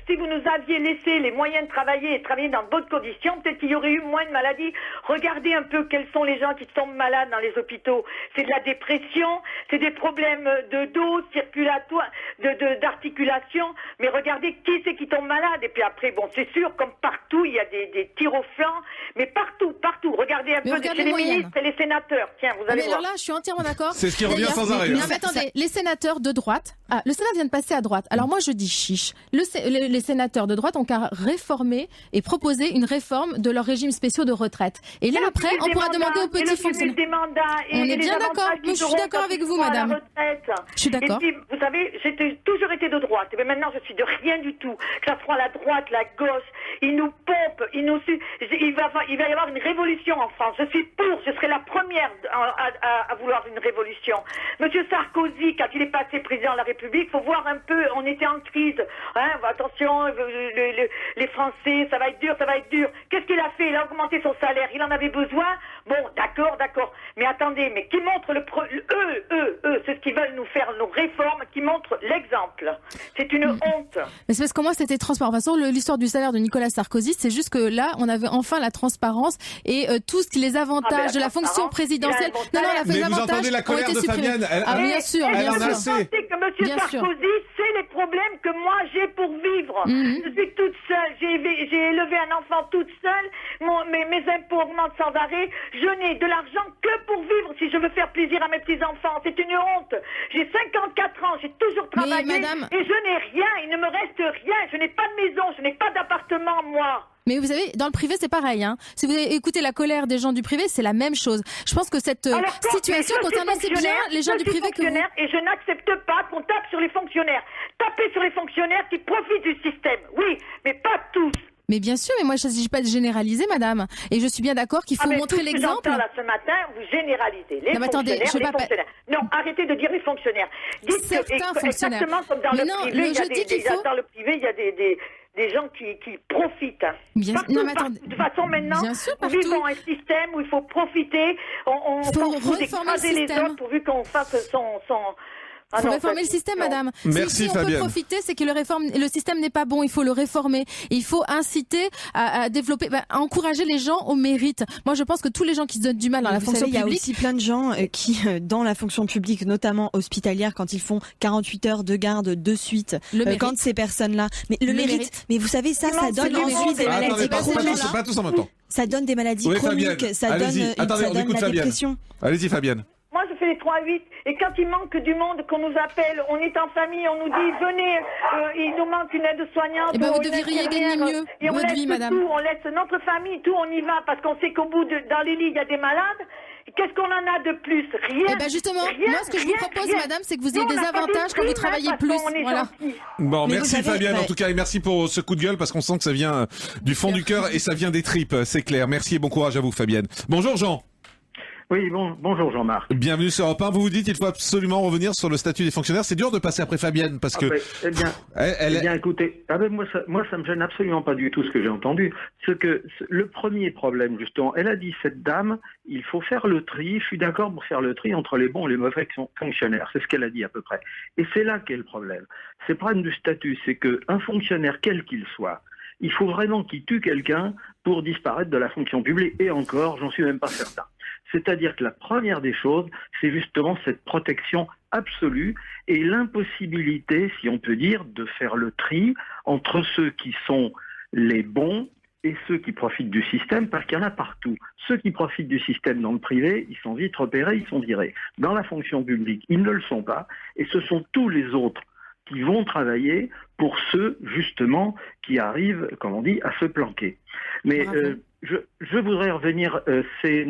Si vous nous aviez laissé les moyens de travailler et travailler dans de bonnes conditions, peut-être qu'il y aurait eu moins de maladies. Regardez un peu quels sont les gens qui tombent malades dans les hôpitaux. C'est de la dépression, c'est des problèmes de dos, circulatoire, d'articulation. Mais regardez qui c'est qui tombe malade. Et puis après, bon, c'est sûr, comme partout, il y a des tirs au flanc. Mais partout. Regardez un peu chez les ministres et les sénateurs. Tiens, vous allez voir. Alors là, je suis entièrement d'accord. C'est ce qui revient sans arrêt. Non, mais attendez, les sénateurs de droite, le Sénat vient de passer à droite. Alors moi, je dis chiche. Les sénateurs de droite ont qu'à réformer et proposer une réforme de leurs régimes spéciaux de retraite. Et là, après, on pourra demander aux petits fonctionnaires. On est bien d'accord. Je suis d'accord avec vous, madame. Je suis d'accord. Et puis, vous savez, j'ai toujours été de droite. Mais maintenant, je suis de rien du tout. Que ça soit la droite, la gauche, ils nous pompent, il va y avoir une révolution en France. Je suis pour, je serai la première à vouloir une révolution. Monsieur Sarkozy, quand il est passé président de la République, faut voir un peu, on était en crise. Attention, les Français, ça va être dur. Qu'est-ce qu'il a fait? Il a augmenté son salaire, il en avait besoin. Bon, d'accord. Mais attendez, mais qui montre eux, ceux qui veulent nous faire nos réformes, qui montrent l'exemple. C'est une honte. Mais c'est parce que moi, c'était transparent. De toute façon, l'histoire du salaire de Nicolas Sarkozy, c'est juste que là, on avait enfin la transparence et tous les avantages de la fonction présidentielle. Mais vous entendez la colère de Fabienne. Bien sûr. Elle en a assez. Que Monsieur Sarkozy, c'est les problèmes que moi j'ai pour vivre. Je suis toute seule. J'ai élevé un enfant toute seule. Mes impôts augmentent sans arrêt. Je n'ai de l'argent que pour vivre si je veux faire plaisir à mes petits-enfants. C'est une honte. J'ai 54 ans. J'ai toujours travaillé. Et je n'ai rien. Il ne me reste rien. Je n'ai pas de maison. Je n'ai pas d'appartement, moi. Mais vous savez, dans le privé, c'est pareil. Si vous écoutez la colère des gens du privé, c'est la même chose. Je pense que cette situation concerne aussi bien les gens du privé que vous. Et je n'accepte pas qu'on tape sur les fonctionnaires. Taper sur les fonctionnaires qui profitent du système. Oui, mais pas tous. Mais bien sûr, mais moi, il ne s'agit pas de généraliser, madame. Et je suis bien d'accord qu'il faut montrer l'exemple. Là, ce matin, vous généralisez les fonctionnaires. Non, arrêtez de dire les fonctionnaires. Dites certains fonctionnaires. Exactement comme dans le privé, dans le privé, il y a des gens qui profitent. De toute façon, maintenant, nous vivons un système où il faut profiter. On faut écraser les autres pourvu qu'on fasse son... Il faut réformer le système, madame. Merci, si on peut profiter, c'est que le système n'est pas bon. Il faut le réformer. Et il faut inciter à développer, à encourager les gens au mérite. Moi, je pense que tous les gens qui se donnent du mal dans la fonction publique... Il y a aussi plein de gens qui, dans la fonction publique, notamment hospitalière, quand ils font 48 heures de garde de suite, quand ces personnes-là... Mais le mérite. Mais vous savez, ça donne ensuite des maladies chroniques. Pas tous en même temps. Ça donne des maladies chroniques. Ça donne la dépression. Allez-y, Fabienne. Moi, je fais les 3-8 et quand il manque du monde, qu'on nous appelle, on est en famille, on nous dit venez, il nous manque une aide-soignante. Et vous devriez gagner mieux votre vie, madame. Tout, on laisse notre famille, tout, on y va parce qu'on sait qu'au bout dans les lits, il y a des malades. Qu'est-ce qu'on en a de plus? Rien. Justement, moi, ce que je vous propose, madame, c'est que vous ayez des avantages quand vous travaillez plus. Voilà. Bon, merci Fabienne, en tout cas, et merci pour ce coup de gueule parce qu'on sent que ça vient du fond du cœur et ça vient des tripes, c'est clair. Merci et bon courage à vous, Fabienne. Bonjour, Jean. Oui, bonjour Jean-Marc. Bienvenue sur Europe 1. Vous dites qu'il faut absolument revenir sur le statut des fonctionnaires. C'est dur de passer après Fabienne parce que... Écoutez, moi ça me gêne absolument pas du tout ce que j'ai entendu. C'est que le premier problème, justement, elle a dit, cette dame, il faut faire le tri. Je suis d'accord pour faire le tri entre les bons et les mauvais fonctionnaires. C'est ce qu'elle a dit à peu près. Et c'est là qu'est le problème. C'est le problème du statut, c'est qu'un fonctionnaire, quel qu'il soit, il faut vraiment qu'il tue quelqu'un pour disparaître de la fonction publique. Et encore, j'en suis même pas certain. C'est-à-dire que la première des choses, c'est justement cette protection absolue et l'impossibilité, si on peut dire, de faire le tri entre ceux qui sont les bons et ceux qui profitent du système, parce qu'il y en a partout. Ceux qui profitent du système dans le privé, ils sont vite repérés, ils sont virés. Dans la fonction publique, ils ne le sont pas, et ce sont tous les autres qui vont travailler pour ceux, justement, qui arrivent, comme on dit, à se planquer. Mais je voudrais revenir, c'est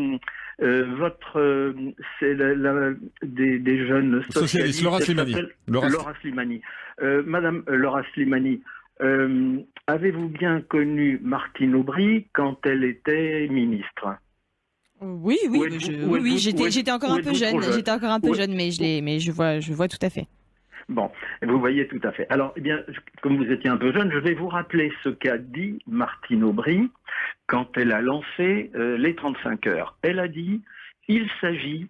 des jeunes socialistes. Laura Slimani. Madame Laura Slimani, Avez-vous bien connu Martine Aubry quand elle était ministre? Oui, j'étais encore un peu jeune. J'étais encore un peu jeune, mais je vois tout à fait. Bon, vous voyez tout à fait. Alors, eh bien, comme vous étiez un peu jeune, je vais vous rappeler ce qu'a dit Martine Aubry quand elle a lancé les 35 heures. Elle a dit, il s'agit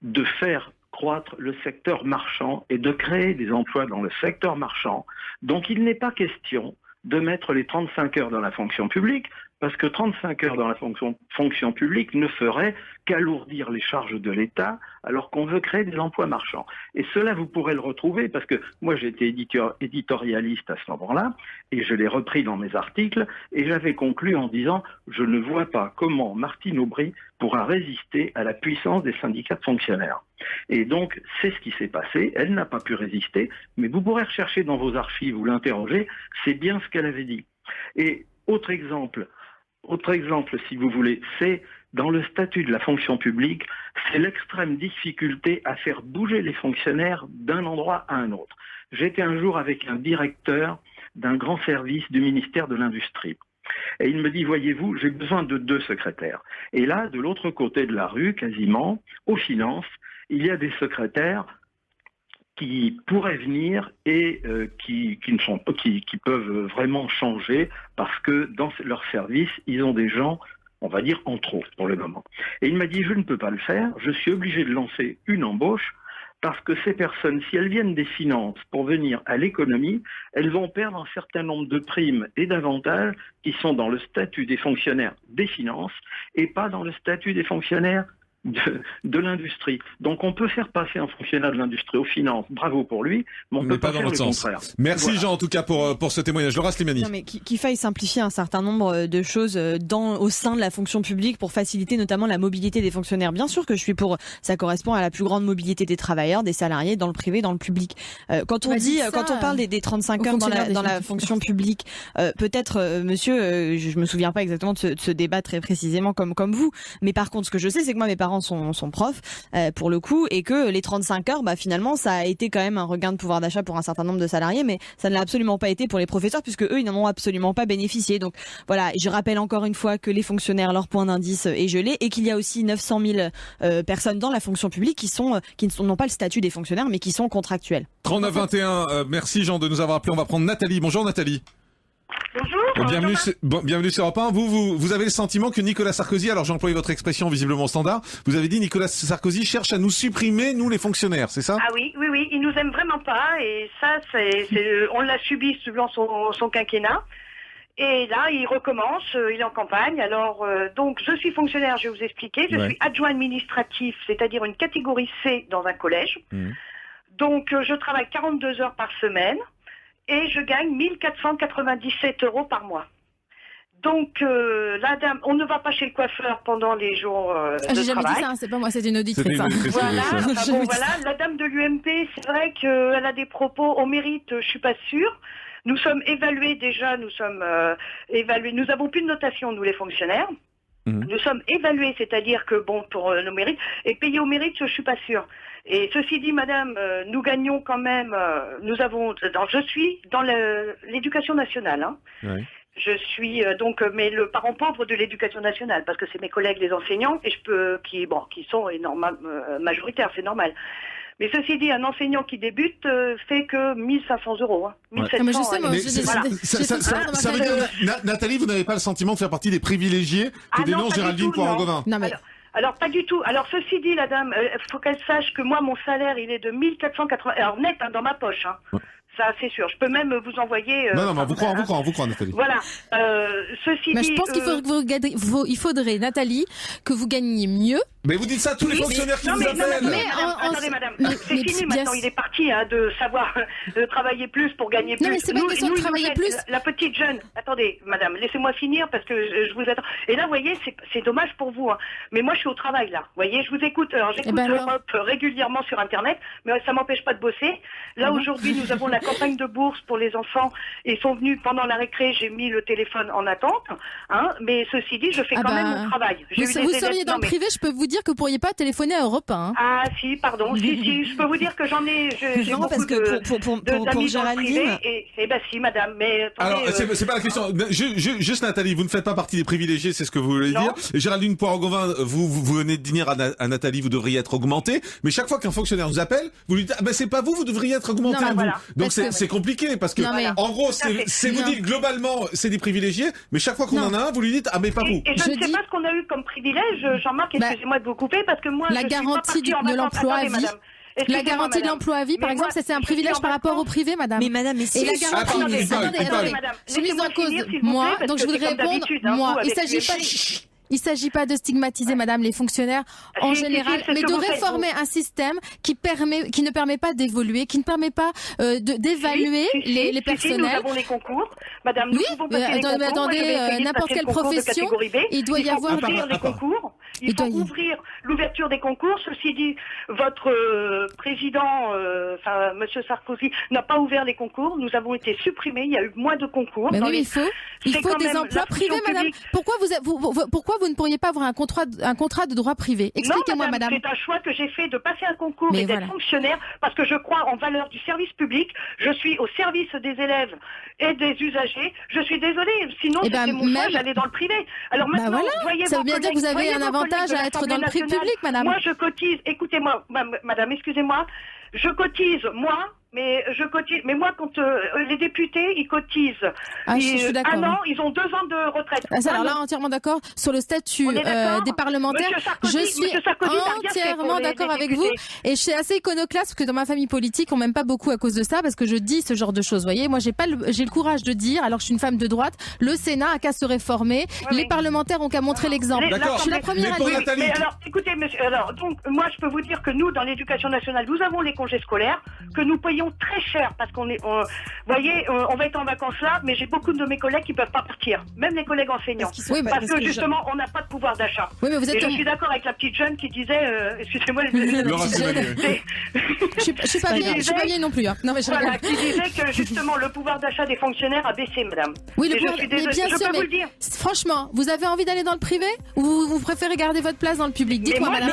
de faire croître le secteur marchand et de créer des emplois dans le secteur marchand. Donc, il n'est pas question de mettre les 35 heures dans la fonction publique, parce que 35 heures dans la fonction publique ne ferait qu'alourdir les charges de l'État, alors qu'on veut créer des emplois marchands. Et cela, vous pourrez le retrouver, parce que moi, j'étais éditorialiste à ce moment-là, et je l'ai repris dans mes articles, et j'avais conclu en disant, je ne vois pas comment Martine Aubry pourra résister à la puissance des syndicats de fonctionnaires. Et donc, c'est ce qui s'est passé. Elle n'a pas pu résister, mais vous pourrez rechercher dans vos archives ou l'interroger, c'est bien ce qu'elle avait dit. Et autre exemple, si vous voulez, c'est dans le statut de la fonction publique, c'est l'extrême difficulté à faire bouger les fonctionnaires d'un endroit à un autre. J'étais un jour avec un directeur d'un grand service du ministère de l'Industrie. Et il me dit, voyez-vous, j'ai besoin de 2 secrétaires. Et là, de l'autre côté de la rue, quasiment, aux finances, il y a des secrétaires qui pourraient venir et qui peuvent vraiment changer parce que dans leur service, ils ont des gens, on va dire, en trop pour le moment. Et il m'a dit, je ne peux pas le faire, je suis obligé de lancer une embauche parce que ces personnes, si elles viennent des finances pour venir à l'économie, elles vont perdre un certain nombre de primes et d'avantages qui sont dans le statut des fonctionnaires des finances et pas dans le statut des fonctionnaires de l'industrie. Donc on peut faire passer un fonctionnaire de l'industrie aux finances, bravo pour lui, mais on peut pas dans faire l'autre le sens. contraire. Merci Voilà. Jean en tout cas pour ce témoignage. Laura Slimani. Non mais qu'il faille simplifier un certain nombre de choses au sein de la fonction publique pour faciliter notamment la mobilité des fonctionnaires. Bien sûr que je suis pour, ça correspond à la plus grande mobilité des travailleurs, des salariés dans le privé, dans le public. Quand on parle des 35 heures dans la fonction publique, peut-être monsieur, je me souviens pas exactement de ce débat très précisément comme vous, mais par contre ce que je sais c'est que moi mes parents sont profs pour le coup et que les 35 heures finalement ça a été quand même un regain de pouvoir d'achat pour un certain nombre de salariés, mais ça ne l'a absolument pas été pour les professeurs puisque eux ils n'en ont absolument pas bénéficié. Donc voilà, je rappelle encore une fois que les fonctionnaires, leur point d'indice est gelé et qu'il y a aussi 900 000 personnes dans la fonction publique qui n'ont pas le statut des fonctionnaires mais qui sont contractuels. 39-21, merci Jean de nous avoir appelé. On va prendre Nathalie. Bonjour Nathalie. Bonjour. Bienvenue sur Europe 1. Vous avez le sentiment que Nicolas Sarkozy, alors j'ai employé votre expression visiblement standard, vous avez dit Nicolas Sarkozy cherche à nous supprimer, nous les fonctionnaires, c'est ça? Ah oui, il nous aime vraiment pas et ça, on l'a subi durant son quinquennat. Et là, il recommence, il est en campagne. Alors, donc, je suis fonctionnaire, je vais vous expliquer. Je suis adjoint administratif, c'est-à-dire une catégorie C dans un collège. Donc, je travaille 42 heures par semaine. Et je gagne 1 497 € par mois. Donc, la dame, on ne va pas chez le coiffeur pendant les jours de travail. J'ai jamais dit ça, c'est pas moi, c'est une auditrice. Voilà, la dame de l'UMP, c'est vrai qu'elle a des propos au mérite, je suis pas sûre. Nous sommes évalués déjà, nous avons plus de notation, nous les fonctionnaires. Nous sommes évalués, c'est-à-dire que pour nos mérites, et payés au mérite, je suis pas sûre. Et ceci dit, madame, nous gagnons quand même, je suis dans l'éducation nationale, hein. Oui. Je suis mais le parent pauvre de l'éducation nationale, parce que c'est mes collègues les enseignants, et qui sont majoritaires, c'est normal. Mais ceci dit, un enseignant qui débute fait que 1 500 €. Hein. 1 700, mais je sais, ça veut dire, Nathalie, vous n'avez pas le sentiment de faire partie des privilégiés que dénonce Géraldine Poirot-Gauvin? Alors, pas du tout. Alors, ceci dit, la dame, faut qu'elle sache que moi, mon salaire, il est de 1 480, alors net, hein, dans ma poche, hein. Ouais. Ça, c'est sûr. Je peux même vous envoyer... Non, vous croit, Nathalie. Voilà. Ceci dit... Je pense qu'il faudrait, Nathalie, que vous gagniez mieux. Mais vous dites ça à tous les fonctionnaires qui vous appellent. Attendez, madame. C'est fini maintenant. Il est parti de savoir travailler plus pour gagner plus. Non, mais c'est pas une question de travailler plus. La petite jeune. Attendez, madame, laissez-moi finir parce que je vous attends. Et là, vous voyez, c'est dommage pour vous. Hein. Mais moi, je suis au travail, là. Vous voyez, je vous écoute. Alors, j'écoute Europe régulièrement sur Internet, mais ça m'empêche pas de bosser. Là, aujourd'hui, nous avons la campagne de bourse pour les enfants. Ils sont venus pendant la récré. J'ai mis le téléphone en attente. Hein. Mais ceci dit, je fais quand même mon travail. Vous seriez dans le privé, je peux vous dire dire que vous pourriez pas téléphoner à Europe 1. Hein. Ah si, pardon. si, je peux vous dire que j'ai non, beaucoup parce que pour Géraldine... Eh ben si, madame. Mais attendez, alors, c'est pas la question. Juste Nathalie, vous ne faites pas partie des privilégiés, c'est ce que vous voulez dire. Et Géraldine Poiraud-Gauvin, vous venez de dire à Nathalie, vous devriez être augmentée. Mais chaque fois qu'un fonctionnaire nous appelle, vous lui dites, c'est pas vous devriez être augmenté. Non, voilà. Donc c'est compliqué parce que en gros, c'est vous dites globalement, c'est des privilégiés, mais chaque fois qu'on en a un, vous lui dites, mais pas vous. Et je ne sais pas ce qu'on a eu comme privilège, Jean-Marc, excusez-moi de vous couper, parce que moi, la garantie de l'emploi à vie. La garantie de l'emploi à vie, par exemple, c'est un privilège par rapport au privé, madame. Mais madame, mais et la garantie, attendez, je suis mise en cause, moi, donc je voudrais répondre, moi, il s'agit pas de stigmatiser, madame, les fonctionnaires en général, mais de réformer un système qui ne permet pas d'évoluer, qui ne permet pas d'évaluer les personnels. Nous avons les concours, madame, nous pouvons passer les concours. Attendez, n'importe quelle profession, il doit y avoir des concours. Il faut ouvrir l'ouverture des concours. Ceci dit, votre président, Monsieur Sarkozy, n'a pas ouvert les concours. Nous avons été supprimés. Il y a eu moins de concours. Mais oui, il faut des emplois privés, madame. Pourquoi vous ne pourriez pas avoir un contrat de droit privé? Expliquez-moi, madame. C'est un choix que j'ai fait de passer un concours et d'être fonctionnaire parce que je crois en valeur du service public. Je suis au service des élèves et des usagers. Je suis désolée, sinon c'était mon choix, j'allais dans le privé. Alors maintenant, voyez ça veut bien dire que vous avez un avantage à être dans le privé public, madame. Moi, je cotise. Écoutez-moi, madame, excusez-moi. Je cotise, moi. Mais moi, quand les députés, ils cotisent. Je suis d'accord. Un an, ils ont 2 ans de retraite. Alors là, entièrement d'accord sur le statut des parlementaires. Je suis entièrement d'accord avec vous. Et je suis assez iconoclaste parce que dans ma famille politique, on m'aime pas beaucoup à cause de ça, parce que je dis ce genre de choses. Vous voyez, moi, j'ai le courage de dire, alors que je suis une femme de droite, le Sénat a qu'à se réformer, les parlementaires ont qu'à montrer l'exemple. D'accord. Je suis la première à le dire. Mais alors, écoutez, monsieur, donc, moi, je peux vous dire que nous, dans l'éducation nationale, nous avons les congés scolaires que nous payons très cher parce qu'on voyez, on va être en vacances là, mais j'ai beaucoup de mes collègues qui peuvent pas partir, même les collègues enseignants, parce que justement, on n'a pas de pouvoir d'achat. Oui, mais je suis d'accord avec la petite jeune qui disait, excusez-moi, je suis pas vieille non plus. Hein. Non, mais qui disait que justement le pouvoir d'achat des fonctionnaires a baissé, madame. Oui, mais bien sûr, vous le dire. Franchement, vous avez envie d'aller dans le privé ou vous préférez garder votre place dans le public? Dites-moi, madame.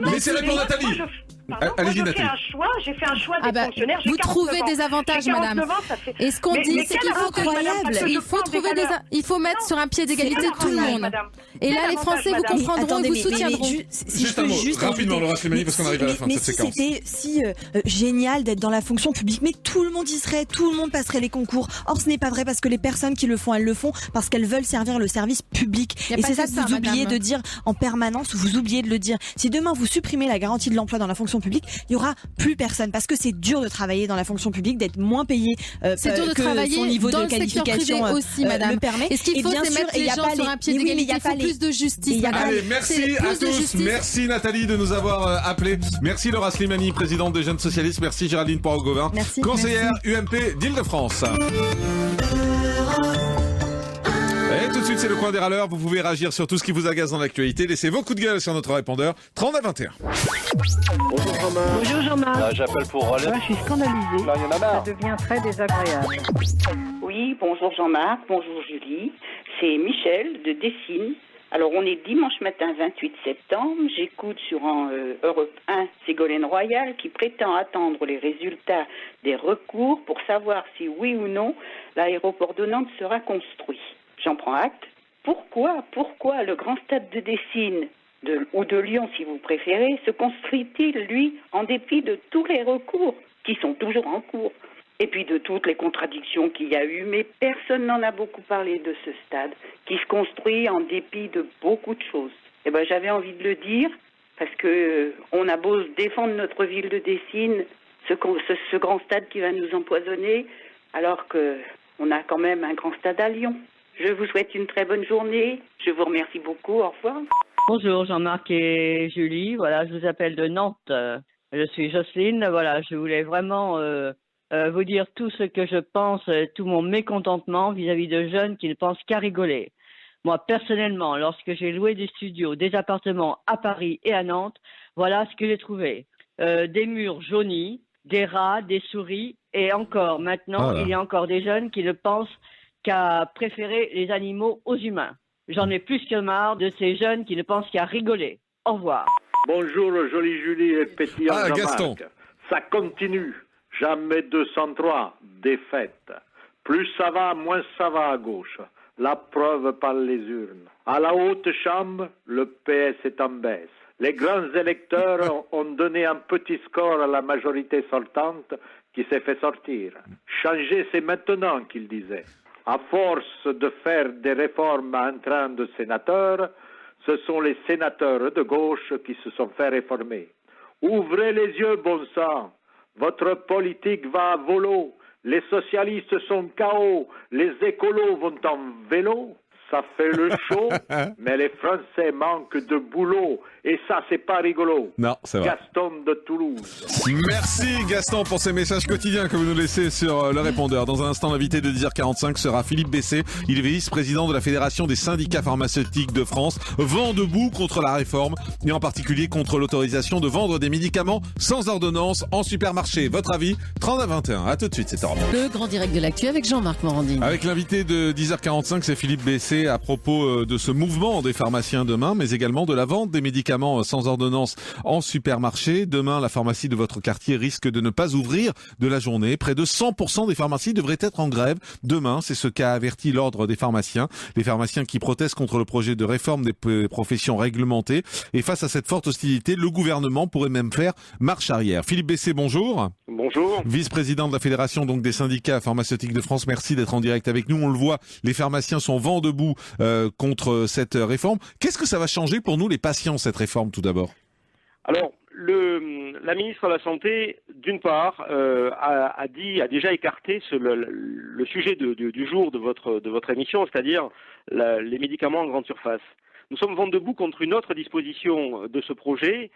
Laissez répondre Nathalie. Allez-y, Nathalie. J'ai fait un choix des fonctionnaires. Vous trouvez des avantages, madame. Et ce qu'on dit, c'est qu'il faut mettre sur un pied d'égalité tout le monde. Et là, les Français vous comprendront et vous soutiendront. Juste rapidement, Laura Slimani, parce qu'on arrive à la fin de cette séquence. C'était si génial d'être dans la fonction publique, mais tout le monde y serait, tout le monde passerait les concours. Or, ce n'est pas vrai parce que les personnes qui le font, elles le font parce qu'elles veulent servir le service public. Et c'est ça que vous oubliez de dire en permanence, vous oubliez de le dire. Si demain vous supprimez la garantie de l'emploi dans la fonction publique, il y aura plus personne parce que c'est dur de travailler dans la fonction publique, d'être moins payé c'est dur de que travailler son niveau dans de le secteur qualification privé aussi, madame. le permet. Et ce qu'il faut, c'est mettre les gens sur un pied d'égalité. Il faut plus de justice, madame. Allez, merci à tous. Merci Nathalie de nous avoir appelés. Merci Laura Slimani, présidente des Jeunes Socialistes. Merci Géraldine Poiraud-Gauvin, conseillère UMP d'Île-de-France. Et tout de suite, c'est le coin des râleurs. Vous pouvez réagir sur tout ce qui vous agace dans l'actualité. Laissez vos coups de gueule sur notre répondeur 3921. Bonjour Jean-Marc. Bonjour Jean-Marc. J'appelle pour râler. Je suis scandalisée. Là, il y en a marre. Ça devient très désagréable. Oui, bonjour Jean-Marc, bonjour Julie. C'est Michel de Dessines. Alors, on est dimanche matin 28 septembre. J'écoute sur Europe 1 Ségolène Royal qui prétend attendre les résultats des recours pour savoir si oui ou non l'aéroport de Nantes sera construit. J'en prends acte. Pourquoi le grand stade de Dessines, ou de Lyon si vous préférez, se construit-il, lui, en dépit de tous les recours qui sont toujours en cours? Et puis de toutes les contradictions qu'il y a eu, mais personne n'en a beaucoup parlé de ce stade, qui se construit en dépit de beaucoup de choses. Eh ben, j'avais envie de le dire, parce que on a beau défendre notre ville de Dessines, ce grand stade qui va nous empoisonner, alors que on a quand même un grand stade à Lyon. Je vous souhaite une très bonne journée. Je vous remercie beaucoup. Au revoir. Bonjour Jean-Marc et Julie. Voilà, je vous appelle de Nantes. Je suis Jocelyne. Voilà, je voulais vraiment vous dire tout ce que je pense, tout mon mécontentement vis-à-vis de jeunes qui ne pensent qu'à rigoler. Moi, personnellement, lorsque j'ai loué des studios, des appartements à Paris et à Nantes, voilà ce que j'ai trouvé. Des murs jaunis, des rats, des souris, et encore, maintenant, il y a encore des jeunes qui ne pensent qu'à préférer les animaux aux humains. J'en ai plus que marre de ces jeunes qui ne pensent qu'à rigoler. Au revoir. Bonjour, jolie Julie et pétillant Jean-Marc. Gaston. Ça continue. Jamais 203. Défaite. Plus ça va, moins ça va à gauche. La preuve par les urnes. À la haute chambre, le PS est en baisse. Les grands électeurs ont donné un petit score à la majorité sortante qui s'est fait sortir. Changer, c'est maintenant, qu'il disait. À force de faire des réformes en train de sénateurs, ce sont les sénateurs de gauche qui se sont fait réformer. Ouvrez les yeux, bon sang. Votre politique va à volo. Les socialistes sont KO. Les écolos vont en vélo. Ça fait le show, mais les Français manquent de boulot. Et ça, c'est pas rigolo. Non, c'est vrai. Gaston de Toulouse. Merci Gaston pour ces messages quotidiens que vous nous laissez sur le répondeur. Dans un instant, l'invité de 10h45 sera Philippe Bessé. Il est vice-président de la Fédération des syndicats pharmaceutiques de France. Vent debout contre la réforme et en particulier contre l'autorisation de vendre des médicaments sans ordonnance en supermarché. Votre avis, 30 à 21. À tout de suite, c'est Europe. Le grand direct de l'actu avec Jean-Marc Morandini. Avec l'invité de 10h45, c'est Philippe Bessé à propos de ce mouvement des pharmaciens demain, mais également de la vente des médicaments sans ordonnance en supermarché. Demain, la pharmacie de votre quartier risque de ne pas ouvrir de la journée. Près de 100% des pharmacies devraient être en grève demain. C'est ce qu'a averti l'ordre des pharmaciens. Les pharmaciens qui protestent contre le projet de réforme des professions réglementées. Et face à cette forte hostilité, le gouvernement pourrait même faire marche arrière. Philippe Bessé, bonjour. Bonjour. Vice-président de la Fédération donc des syndicats pharmaceutiques de France. Merci d'être en direct avec nous. On le voit, les pharmaciens sont vent debout contre cette réforme. Qu'est-ce que ça va changer pour nous les patients, cette réforme, tout d'abord? Alors, la ministre de la Santé, d'une part, a déjà écarté le sujet du jour de votre émission, c'est-à-dire les médicaments en grande surface. Nous sommes vent debout contre une autre disposition de ce projet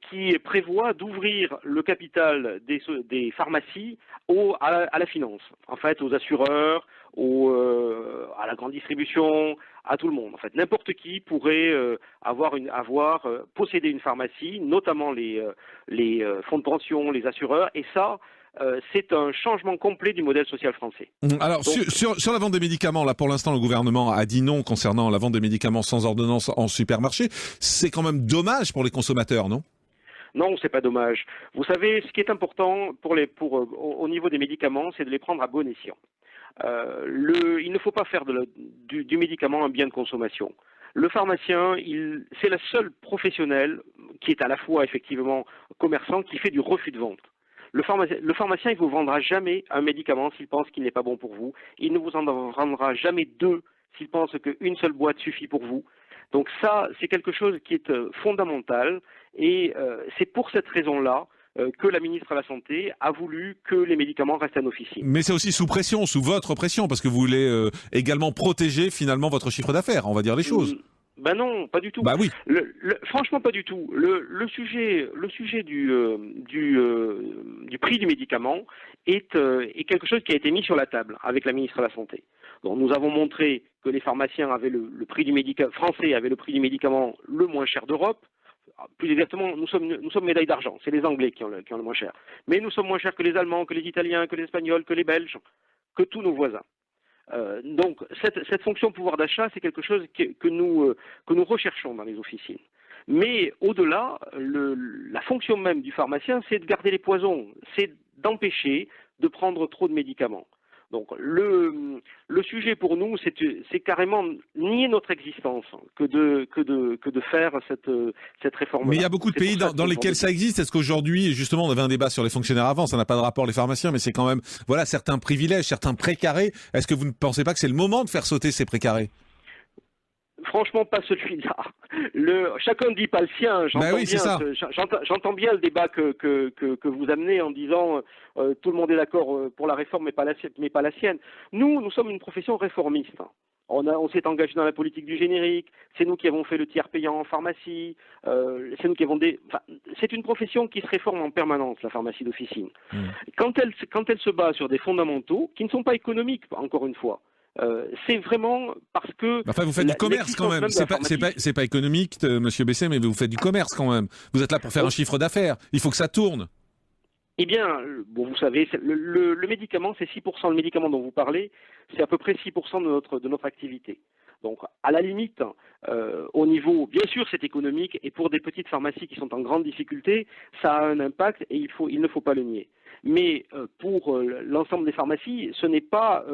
qui prévoit d'ouvrir le capital des pharmacies à la finance, en fait aux assureurs, à la grande distribution, à tout le monde. En fait, n'importe qui pourrait posséder une pharmacie, notamment les fonds de pension, les assureurs, et ça, c'est un changement complet du modèle social français. Alors, donc, sur la vente des médicaments, là, pour l'instant, le gouvernement a dit non concernant la vente des médicaments sans ordonnance en supermarché. C'est quand même dommage pour les consommateurs, non? Non, c'est pas dommage. Vous savez, ce qui est important au niveau des médicaments, c'est de les prendre à bon escient. Il ne faut pas faire du médicament un bien de consommation. Le pharmacien, c'est la seule professionnelle qui est à la fois effectivement commerçant qui fait du refus de vente. Le pharmacien, il vous vendra jamais un médicament s'il pense qu'il n'est pas bon pour vous. Il ne vous en vendra jamais deux s'il pense qu'une seule boîte suffit pour vous. Donc ça, c'est quelque chose qui est fondamental et c'est pour cette raison-là que la ministre de la Santé a voulu que les médicaments restent en officine. Mais c'est aussi sous pression, sous votre pression, parce que vous voulez également protéger finalement votre chiffre d'affaires, on va dire les choses. Ben non, pas du tout. Bah oui. Franchement, pas du tout. Le sujet du prix du médicament est quelque chose qui a été mis sur la table avec la ministre de la Santé. Donc, nous avons montré que les pharmaciens avaient le prix du médicament français avait le prix du médicament le moins cher d'Europe. Plus exactement, nous sommes médaille d'argent. C'est les Anglais qui ont le moins cher. Mais nous sommes moins chers que les Allemands, que les Italiens, que les Espagnols, que les Belges, que tous nos voisins. Donc cette fonction pouvoir d'achat, c'est quelque chose que nous recherchons dans les officines. Mais au-delà, la fonction même du pharmacien, c'est de garder les poisons, c'est d'empêcher de prendre trop de médicaments. Donc le sujet pour nous, c'est carrément nier notre existence que de faire cette réforme. Mais il y a beaucoup de pays dans lesquels ça existe. Est-ce qu'aujourd'hui, justement, on avait un débat sur les fonctionnaires avant, ça n'a pas de rapport les pharmaciens, mais c'est quand même certains privilèges, certains précarés. Est-ce que vous ne pensez pas que c'est le moment de faire sauter ces précarés? Franchement, pas celui-là. Chacun ne dit pas le sien. J'entends bien le débat que vous amenez en disant tout le monde est d'accord pour la réforme, mais pas la sienne. Nous sommes une profession réformiste. On s'est engagé dans la politique du générique. C'est nous qui avons fait le tiers payant en pharmacie. C'est nous qui avons c'est une profession qui se réforme en permanence, la pharmacie d'officine. Quand elle se base sur des fondamentaux qui ne sont pas économiques, encore une fois. C'est vraiment parce que... Enfin, vous faites du commerce quand même. C'est pas économique, monsieur Bessé, mais vous faites du commerce quand même. Vous êtes là pour faire un chiffre d'affaires. Il faut que ça tourne. Eh bien, vous savez, le médicament, c'est 6%. Le médicament dont vous parlez, c'est à peu près 6% de notre activité. Donc, à la limite, au niveau, bien sûr, c'est économique, et pour des petites pharmacies qui sont en grande difficulté, ça a un impact et il ne faut pas le nier. Mais pour l'ensemble des pharmacies, ce n'est pas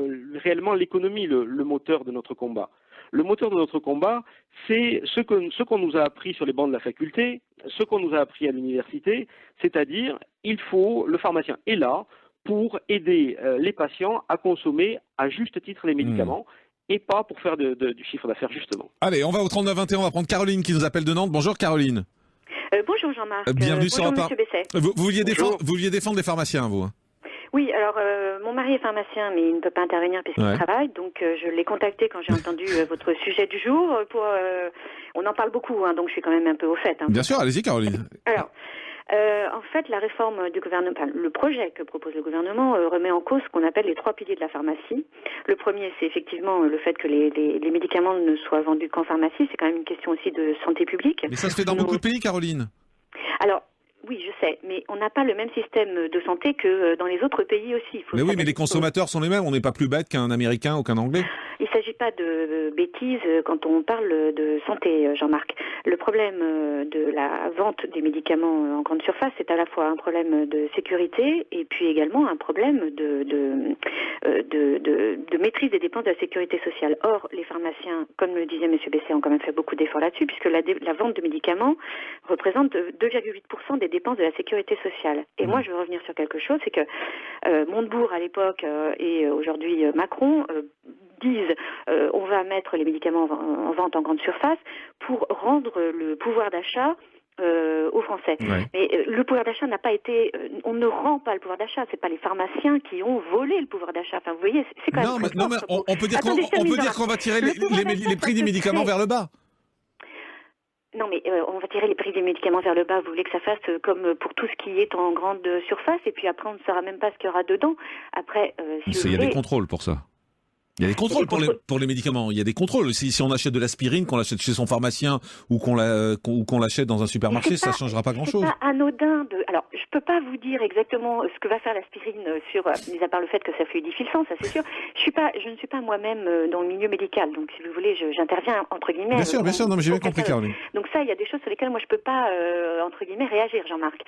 réellement l'économie le moteur de notre combat. Le moteur de notre combat, c'est ce qu'on nous a appris sur les bancs de la faculté, ce qu'on nous a appris à l'université, c'est-à-dire le pharmacien est là pour aider les patients à consommer à juste titre les médicaments et pas pour faire du chiffre d'affaires, justement. Allez, on va au 39-21, on va prendre Caroline qui nous appelle de Nantes. Bonjour Caroline. Bonjour Jean-Marc. Bienvenue sur Europe 1. Monsieur Besset. Vous vouliez défendre les pharmaciens, vous? Oui, alors mon mari est pharmacien, mais il ne peut pas intervenir puisqu'il travaille, donc je l'ai contacté quand j'ai entendu votre sujet du jour. On en parle beaucoup, hein, donc je suis quand même un peu au fait. Hein. Bien sûr, allez-y Caroline. Alors, en fait, la réforme du gouvernement, le projet que propose le gouvernement remet en cause ce qu'on appelle les 3 piliers de la pharmacie. Le premier, c'est effectivement le fait que les médicaments ne soient vendus qu'en pharmacie. C'est quand même une question aussi de santé publique. Mais ça se fait dans beaucoup de pays, Caroline. Alors, oui, je sais, mais on n'a pas le même système de santé que dans les autres pays aussi. Mais oui, mais les consommateurs sont les mêmes. On n'est pas plus bête qu'un Américain ou qu'un Anglais. Il ne s'agit pas de bêtises quand on parle de santé, Jean-Marc. Le problème de la vente des médicaments en grande surface, c'est à la fois un problème de sécurité et puis également un problème de maîtrise des dépenses de la sécurité sociale. Or, les pharmaciens, comme le disait M. Besset, ont quand même fait beaucoup d'efforts là-dessus, puisque la vente de médicaments représente 2,8% des dépenses de la sécurité sociale. Et moi, je veux revenir sur quelque chose, c'est que Montebourg à l'époque et aujourd'hui Macron disent on va mettre les médicaments en vente en grande surface pour rendre le pouvoir d'achat aux Français. Ouais. Mais le pouvoir d'achat n'a pas été... on ne rend pas le pouvoir d'achat. C'est pas les pharmaciens qui ont volé le pouvoir d'achat. Enfin, vous voyez, c'est quand même... Non, mais on peut dire qu'on va tirer les prix des médicaments vers le bas. Non, mais on va tirer les prix des médicaments vers le bas. Vous voulez que ça fasse comme pour tout ce qui est en grande surface, et puis après, on ne saura même pas ce qu'il y aura dedans. Après, il y a des contrôles pour ça. Il y a des contrôles pour les médicaments. Il y a des contrôles. Si on achète de l'aspirine, qu'on l'achète chez son pharmacien ou qu'on l'achète dans un supermarché, ça ne changera pas grand-chose. C'est pas anodin de... Alors, je peux pas vous dire exactement ce que va faire l'aspirine mis à part le fait que ça fluidifie le sang, ça c'est sûr. Je ne suis pas moi-même dans le milieu médical, donc si vous voulez, j'interviens entre guillemets. Bien sûr, non, mais j'ai bien compris, Caroline. Donc ça, il y a des choses sur lesquelles moi je peux pas entre guillemets réagir, Jean-Marc.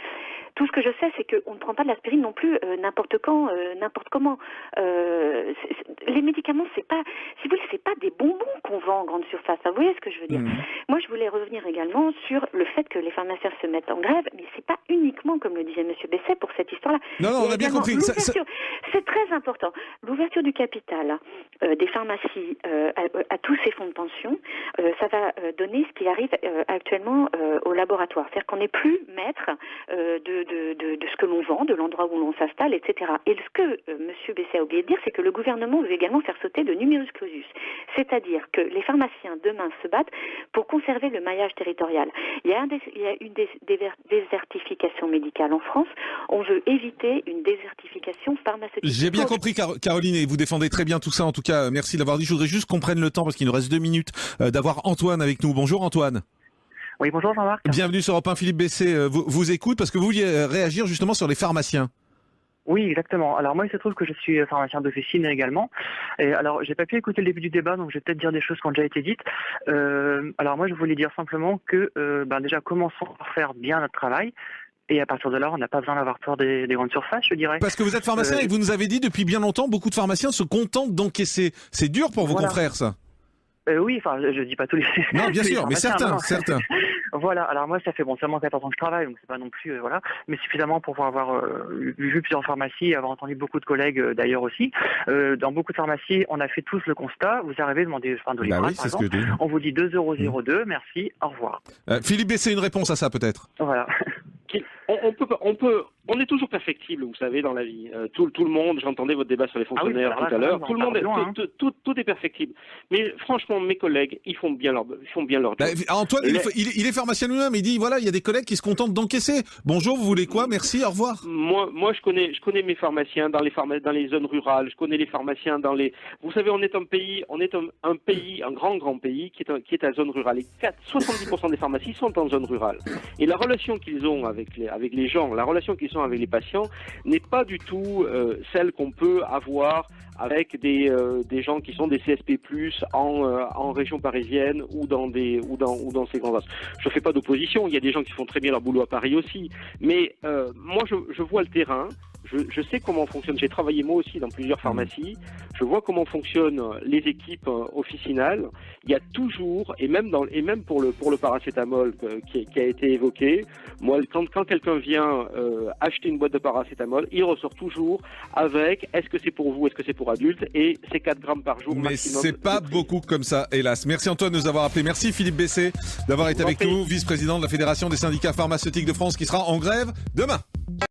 Tout ce que je sais, c'est qu'on ne prend pas de l'aspirine non plus n'importe quand, n'importe comment. Les médicaments, c'est pas, si vous voulez, c'est pas des bonbons qu'on vend en grande surface. Vous voyez ce que je veux dire? Moi, je voulais revenir également sur le fait que les pharmaciens se mettent en grève, mais c'est pas uniquement, comme le disait M. Besset, pour cette histoire-là. Non, on a bien compris. C'est très important. L'ouverture du capital des pharmacies à tous ces fonds de pension, ça va donner ce qui arrive actuellement au laboratoire. C'est-à-dire qu'on n'est plus maître de ce que l'on vend, de l'endroit où l'on s'installe, etc. Et ce que M. Besset a oublié de dire, c'est que le gouvernement veut également faire sauter le numerus clausus. C'est-à-dire que les pharmaciens demain se battent pour conserver le maillage territorial. Il y a une désertification médicale en France. On veut éviter une désertification pharmaceutique. J'ai bien compris, Caroline, et vous défendez très bien tout ça. En tout cas, merci d'avoir dit. Je voudrais juste qu'on prenne le temps, parce qu'il nous reste 2 minutes, d'avoir Antoine avec nous. Bonjour Antoine. Oui, bonjour Jean-Marc. Bienvenue sur Europe 1. Philippe Besset vous écoute parce que vous vouliez réagir justement sur les pharmaciens. Oui, exactement. Alors moi, il se trouve que je suis pharmacien d'officine également. Et alors, j'ai pas pu écouter le début du débat, donc je vais peut-être dire des choses qui ont déjà été dites. Alors moi, je voulais dire simplement que déjà, commençons par faire bien notre travail. Et à partir de là, on n'a pas besoin d'avoir peur des grandes surfaces, je dirais. Parce que vous êtes pharmacien et que vous nous avez dit depuis bien longtemps, beaucoup de pharmaciens se contentent d'encaisser. C'est dur pour vos confrères, ça. Oui, enfin, je dis pas tous les... Non, bien sûr, mais certains. Voilà, alors moi, ça fait seulement 14 ans que je travaille, donc c'est pas non plus, mais suffisamment pour avoir vu plusieurs pharmacies et avoir entendu beaucoup de collègues d'ailleurs aussi. Dans beaucoup de pharmacies, on a fait tous le constat, vous arrivez à demander de les par exemple, on vous dit 2,02 €, merci, au revoir. Philippe Besset, une réponse à ça peut-être? Voilà. On est toujours perfectible, vous savez, dans la vie. Tout le monde, j'entendais votre débat sur les fonctionnaires tout à l'heure. Tout le monde, tout est perfectible. Mais franchement, mes collègues, ils font bien leur job. Antoine, il est pharmacien lui-même. Il dit voilà, il y a des collègues qui se contentent d'encaisser. Bonjour, vous voulez quoi? Merci, au revoir. Moi, je connais mes pharmaciens dans les zones rurales. Je connais les pharmaciens dans les. Vous savez, on est un pays, un grand pays qui est à zone rurale. Et 70% des pharmacies sont en zone rurale. Et la relation qu'ils ont avec les gens, la relation qu'ils ont avec les patients n'est pas du tout celle qu'on peut avoir avec des gens qui sont des CSP+, en région parisienne ou dans ces grands axes. Je fais pas d'opposition, il y a des gens qui font très bien leur boulot à Paris aussi, mais moi je vois le terrain. Je sais comment fonctionne. J'ai travaillé moi aussi dans plusieurs pharmacies. Je vois comment fonctionnent les équipes officinales. Il y a toujours, et même pour le paracétamol qui a été évoqué, moi quand quelqu'un vient acheter une boîte de paracétamol, il ressort toujours avec est-ce que c'est pour vous, est-ce que c'est pour adultes, et c'est 4 grammes par jour mais maximum. Mais c'est pas beaucoup comme ça, hélas. Merci Antoine de nous avoir appelé. Merci Philippe Bessé d'avoir été avec nous, vice-président de la Fédération des syndicats pharmaceutiques de France qui sera en grève demain.